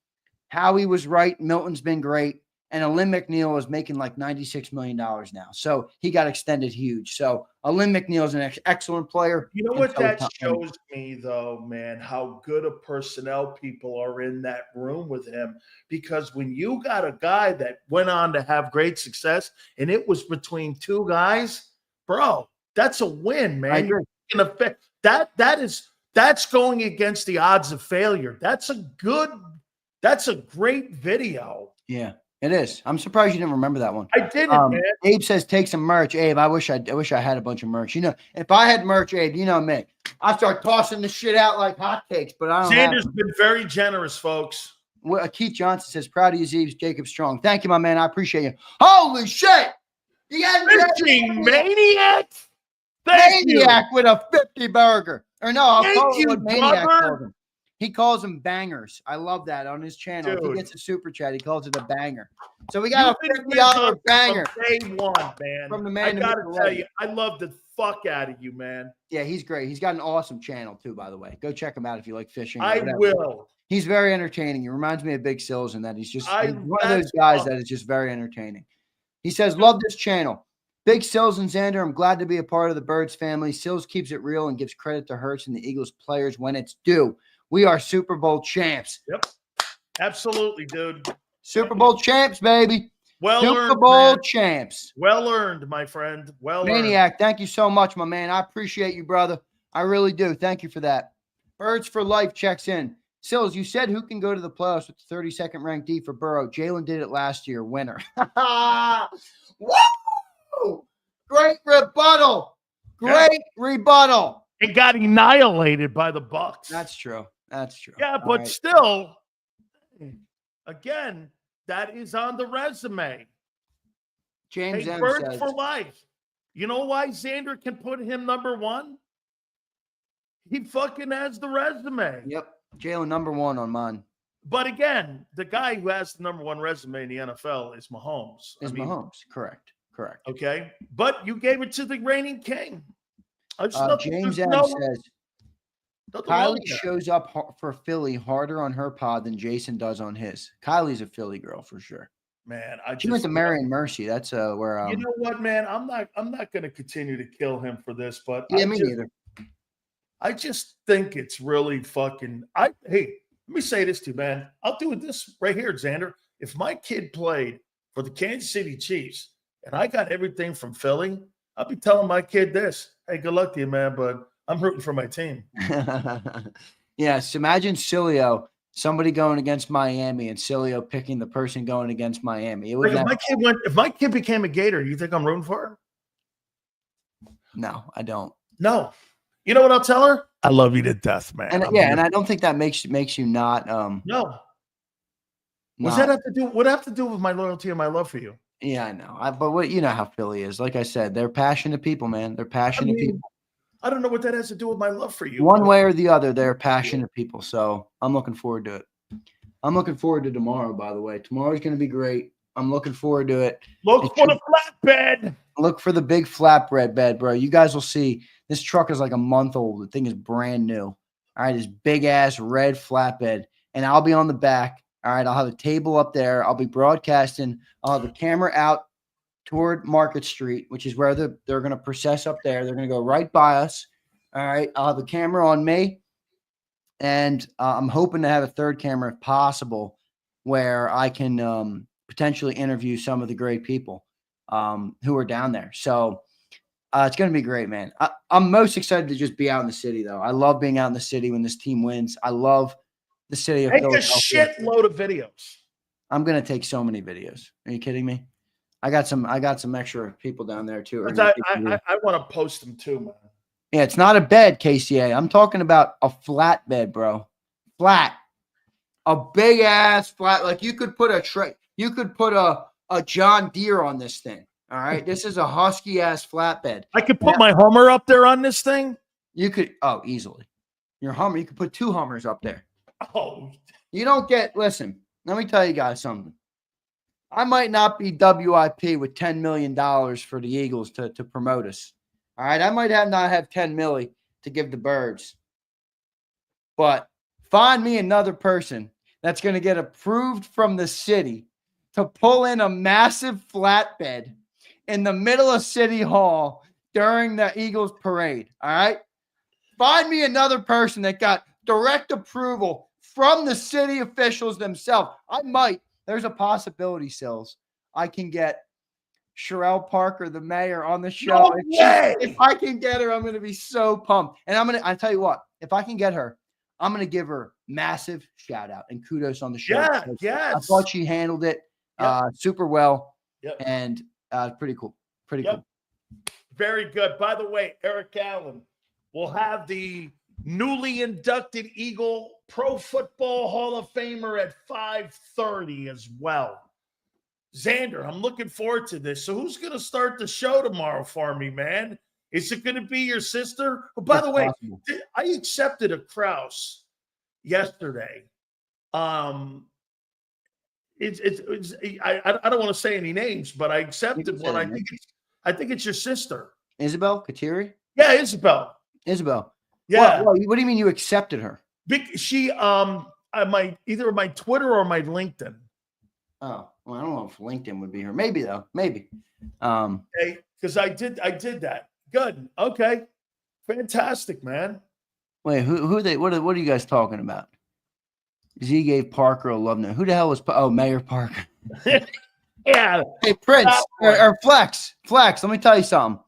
Howie was right. Milton's been great. And Alim McNeil is making like $96 million now. So he got extended huge. So Alim McNeil is an excellent player. You know what that shows me, though, man, how good of personnel people are in that room with him. Because when you got a guy that went on to have great success and it was between two guys, bro, that's a win, man. You're gonna that's going against the odds of failure. That's a great video. Yeah. It is. I'm surprised you didn't remember that one. I didn't, man. Abe says take some merch. Abe, I wish I had a bunch of merch. You know, if I had merch, Abe, you know me. I start tossing the shit out like hotcakes, but I don't. Xander's been very generous, folks. Well, Keith Johnson says, proud of you, Zeebs, JAKIB Strong. Thank you, my man. I appreciate you. Holy shit! The Fishing maniac! Maniac with a 50 burger. Or no, I'll call you, it maniac. He calls them bangers. I love that on his channel. Dude. If he gets a super chat, he calls it a banger. So we got a $50 banger. From day one, man. From the man. I gotta tell you, I love the fuck out of you, man. Yeah, he's great. He's got an awesome channel too, by the way. Go check him out if you like fishing. I will. He's very entertaining. He reminds me of Big Sills in that he's one of those guys that is just very entertaining. He says, love this channel. Big Sills and Zander, I'm glad to be a part of the Birds family. Sills keeps it real and gives credit to Hurts and the Eagles players when it's due. We are Super Bowl champs. Yep. Absolutely, dude. Super Bowl champs, baby. Well Super earned, Bowl man. champs. Well earned, my friend. Well Maniac, earned. thank you so much, my man. I appreciate you, brother. I really do. Thank you for that. Birds for Life checks in. Sills, you said who can go to the playoffs with the 32nd ranked D for Burrow. Jalen did it last year. Winner. Woo! Great rebuttal. Great rebuttal. It got annihilated by the Bucs. That's true. That's true. Yeah, but still, again, that is on the resume. James M. Bird says, for life. You know why Zander can put him number one? He fucking has the resume. Yep. Jalen number one on mine. But again, the guy who has the number one resume in the NFL is Mahomes. Mahomes. Correct. Okay. But you gave it to the reigning king. James M. says, Kylie shows up for Philly harder on her pod than Jason does on his. Kylie's a Philly girl for sure. Man, she went to Marion Mercy. That's where you know what, man? I'm not going to continue to kill him for this, but yeah, me neither. I just think it's really fucking. Hey, let me say this to you, man. I'll do this right here, Zander. If my kid played for the Kansas City Chiefs and I got everything from Philly, I'll be telling my kid this. Hey, good luck to you, man, but I'm rooting for my team. Yes, imagine Cilio, somebody going against Miami, and Cilio picking the person going against Miami. It would if my kid became a Gator, you think I'm rooting for her? No, I don't. No. You know what I'll tell her? I love you to death, man. And and I don't think that makes you not no. What's that have to do? What have to do with my loyalty and my love for you? Yeah, I know. But you know how Philly is. Like I said, they're passionate people, man. They're passionate people. I don't know what that has to do with my love for you. One way or the other, they're passionate people. So I'm looking forward to it. I'm looking forward to tomorrow, by the way. Tomorrow's going to be great. I'm looking forward to it. Look for the flatbed. Look for the big flatbread bed, bro. You guys will see. This truck is like a month old. The thing is brand new. All right, this big-ass red flatbed. And I'll be on the back. All right, I'll have a table up there. I'll be broadcasting. I'll have the camera out toward Market Street, which is where they're going to process up there. They're going to go right by us. All right, I'll have the camera on me. And I'm hoping to have a third camera if possible where I can potentially interview some of the great people who are down there. So it's going to be great, man. I'm most excited to just be out in the city, though. I love being out in the city when this team wins. I love the city of Philadelphia. Take a shitload of videos. I'm going to take so many videos. Are you kidding me? I got some extra people down there, too. I want to post them, too, man. Yeah, it's not a bed, KCA. I'm talking about a flat bed, bro. Flat. A big-ass flat. Like, you could put a John Deere on this thing. All right? This is a husky-ass flatbed. I could put my Hummer up there on this thing? You could easily. Your Hummer, you could put two Hummers up there. Oh. You don't get, listen, let me tell you guys something. I might not be WIP with $10 million for the Eagles to promote us. All right. I might not have 10 milli to give the birds. But find me another person that's going to get approved from the city to pull in a massive flatbed in the middle of City Hall during the Eagles parade. All right. Find me another person that got direct approval from the city officials themselves. I might. There's a possibility, Sills. I can get Sherelle Parker, the mayor, on the show. No way! If I can get her, I'm going to be so pumped. And I tell you what, if I can get her, I'm going to give her massive shout out and kudos on the show. Yeah, yes. I thought she handled it super well. Yep. And pretty cool. Pretty Yep. cool. Very good. By the way, Eric Allen will have the newly inducted Eagle Pro Football Hall of Famer at 5:30 as well. Zander, I'm looking forward to this. So who's going to start the show tomorrow for me, man? Is it going to be your sister? Oh, by the way, I accepted a Krause yesterday. I don't want to say any names, but I accepted one. I think it's your sister. Isabel Kateri? Yeah, Isabel. What Yeah. do you mean you accepted her? She either my Twitter or my LinkedIn. Oh, well, I don't know if LinkedIn would be her. Maybe though. Maybe. Because I did that. Good. Okay. Fantastic, man. Wait, who are they? What are you guys talking about? Z gave Parker a love note. Who the hell was? Mayor Parker. Yeah. Hey, Prince or Flex. Let me tell you something.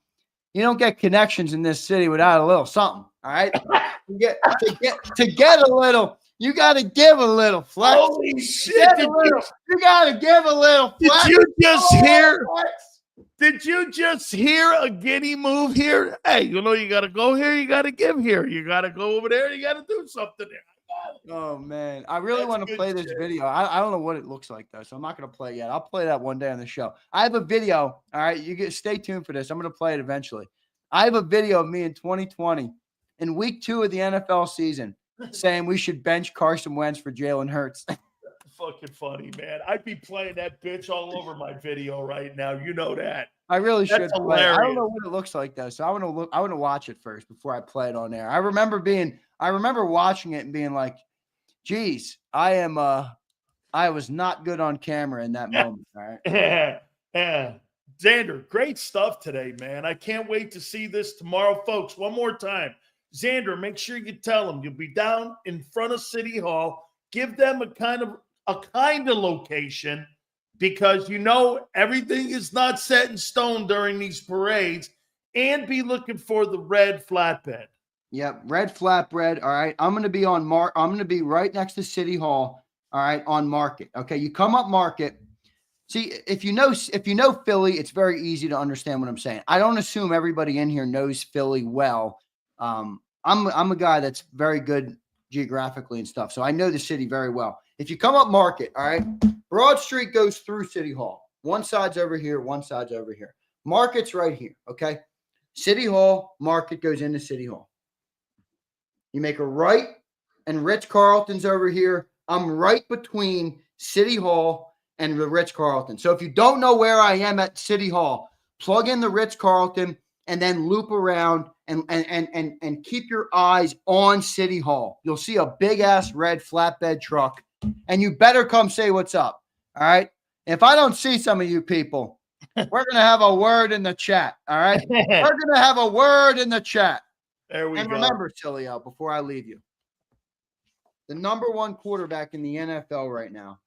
You don't get connections in this city without a little something. All right. To get a little, you got to give a little. Flex. Holy shit! You got to give a little. Flex. Did you just hear? Did you just hear a giddy move here? Hey, you got to go here. You got to give here. You got to go over there. You got to do something there. Oh, man. I really want to play this video. I don't know what it looks like, though, so I'm not going to play it yet. I'll play that one day on the show. I have a video. All right, stay tuned for this. I'm going to play it eventually. I have a video of me in 2020 in week 2 of the NFL season saying we should bench Carson Wentz for Jalen Hurts. Fucking funny, man. I'd be playing that bitch all over my video right now. You know that. I really should play. Hilarious. I don't know what it looks like though, so I want to watch it first before I play it on air. I remember watching it and being like, "Geez, I was not good on camera in that moment." All right. Yeah. Zander, great stuff today, man. I can't wait to see this tomorrow, folks. One more time, Zander, make sure you tell them you'll be down in front of City Hall. Give them a kind of location, because everything is not set in stone during these parades, and be looking for the red flatbed. Yep, red flatbread. All right, I'm going to be I'm going to be right next to City Hall. All right, on Market. Okay, you come up Market. See, if you know Philly, it's very easy to understand what I'm saying. I don't assume everybody in here knows Philly well. I'm a guy that's very good geographically and stuff, so I know the city very well. If you come up Market, all right, Broad Street goes through City Hall. One side's over here, one side's over here. Market's right here, okay? City Hall, Market goes into City Hall. You make a right, and Ritz-Carlton's over here. I'm right between City Hall and the Ritz-Carlton. So if you don't know where I am at City Hall, plug in the Ritz-Carlton and then loop around and keep your eyes on City Hall. You'll see a big-ass red flatbed truck, and you better come say what's up, all right? If I don't see some of you people, we're going to have a word in the chat, all right? We're going to have a word in the chat. There we go. And remember, Silio, before I leave you, the number 1 quarterback in the NFL right now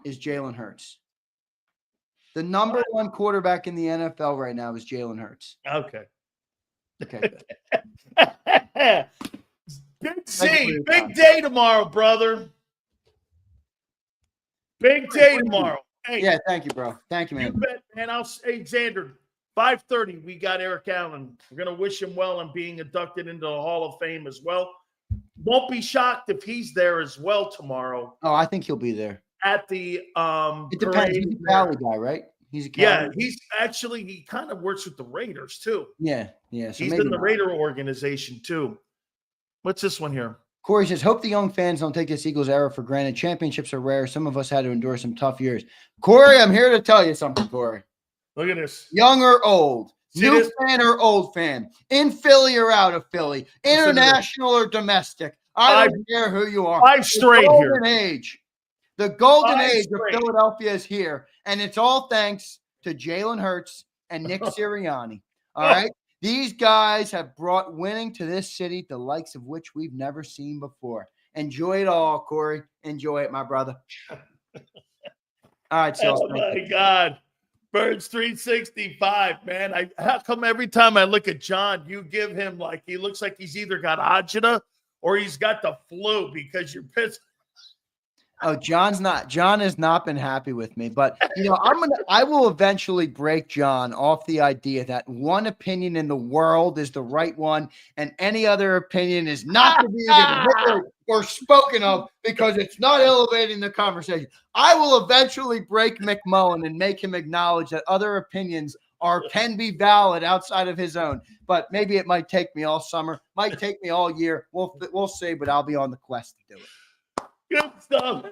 is Jalen Hurts. The number 1 quarterback in the NFL right now is Jalen Hurts. Okay. Big C, big day tomorrow, brother. Big day tomorrow. Hey, yeah, thank you, bro. Thank you, man. You bet, man. Hey, Zander, 5:30, we got Eric Allen. We're going to wish him well on being inducted into the Hall of Fame as well. Won't be shocked if he's there as well tomorrow. Oh, I think he'll be there. At the it depends. He's a Cali guy, right? He's a Cali yeah. Guy. He kind of works with the Raiders too. Yeah. So he's in the Raider organization too. What's this one here? Corey says, hope the young fans don't take this Eagles era for granted. Championships are rare. Some of us had to endure some tough years. Corey, I'm here to tell you something, Corey. Look at this. Young or old, See new this? fan or old fan, in Philly or out of Philly, international or domestic. I don't care who you are. Five straight here. The golden Five age straight. of Philadelphia is here, and it's all thanks to Jalen Hurts and Nick Sirianni. All right? These guys have brought winning to this city, the likes of which we've never seen before. Enjoy it all, Corey. Enjoy it, my brother. All right, so oh my God. Birds 365, man. How come every time I look at John, you give him like he looks like he's either got agita or he's got the flu because you're pissed. Oh, John has not been happy with me, but I will eventually break John off the idea that one opinion in the world is the right one and any other opinion is not to be heard or spoken of because it's not elevating the conversation. I will eventually break McMullen and make him acknowledge that other opinions can be valid outside of his own, but maybe it might take me all summer, might take me all year. We'll see, but I'll be on the quest to do it. Good stuff.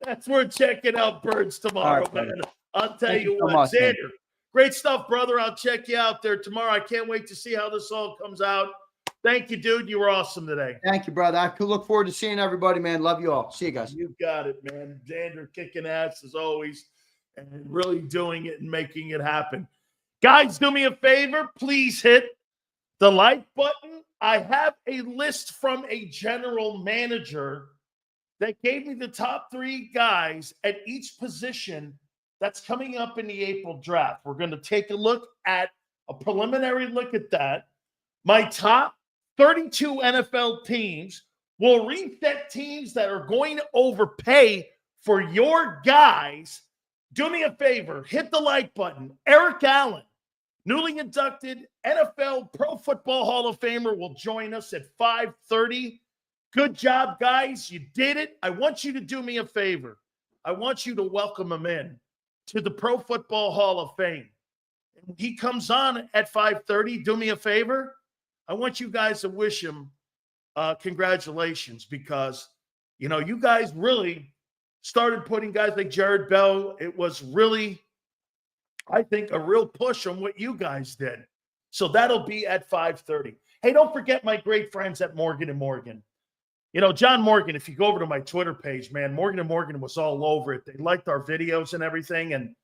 That's worth checking out Birds tomorrow, right, man. I'll tell Thank you so what, much, Zander, man. great stuff, brother. I'll check you out there tomorrow. I can't wait to see how this all comes out. Thank you, dude. You were awesome today. Thank you, brother. I could look forward to seeing everybody, man. Love you all. See you guys. You got it, man. Zander kicking ass as always and really doing it and making it happen. Guys, do me a favor. Please hit the like button. I have a list from a general manager that gave me the top 3 guys at each position that's coming up in the April draft. We're going to take a look at a preliminary look at that. My top 32 NFL teams will reset teams that are going to overpay for your guys. Do me a favor, hit the like button. Eric Allen, newly inducted NFL Pro Football Hall of Famer, will join us at 5:30. Good job, guys. You did it. I want you to do me a favor. I want you to welcome him in to the Pro Football Hall of Fame. When he comes on at 5:30, do me a favor. I want you guys to wish him congratulations because, you guys really started putting guys like Jared Bell. It was really, I think, a real push on what you guys did. So that'll be at 5:30. Hey, don't forget my great friends at Morgan & Morgan. John Morgan, if you go over to my Twitter page, man, Morgan & Morgan was all over it. They liked our videos and everything. And,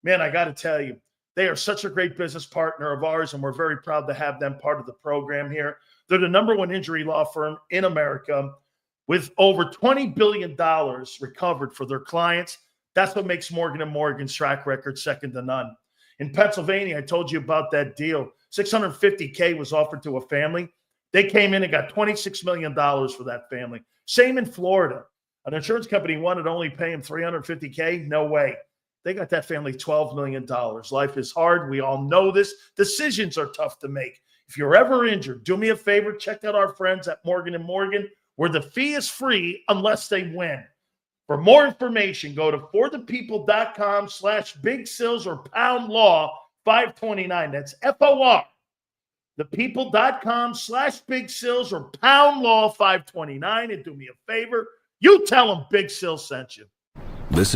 man, I got to tell you, they are such a great business partner of ours, and we're very proud to have them part of the program here. They're the #1 injury law firm in America with over $20 billion recovered for their clients. That's what makes Morgan & Morgan's track record second to none. In Pennsylvania, I told you about that deal. $650K was offered to a family. They came in and got $26 million for that family. Same in Florida. An insurance company wanted to only pay him $350K. No way. They got that family $12 million. Life is hard. We all know this. Decisions are tough to make. If you're ever injured, do me a favor. Check out our friends at Morgan & Morgan, where the fee is free unless they win. For more information, go to forthepeople.com/big-sills or pound law 529. That's FOR. Thepeople.com/big-sills or pound law 529. And do me a favor, you tell them Big Sill sent you. This is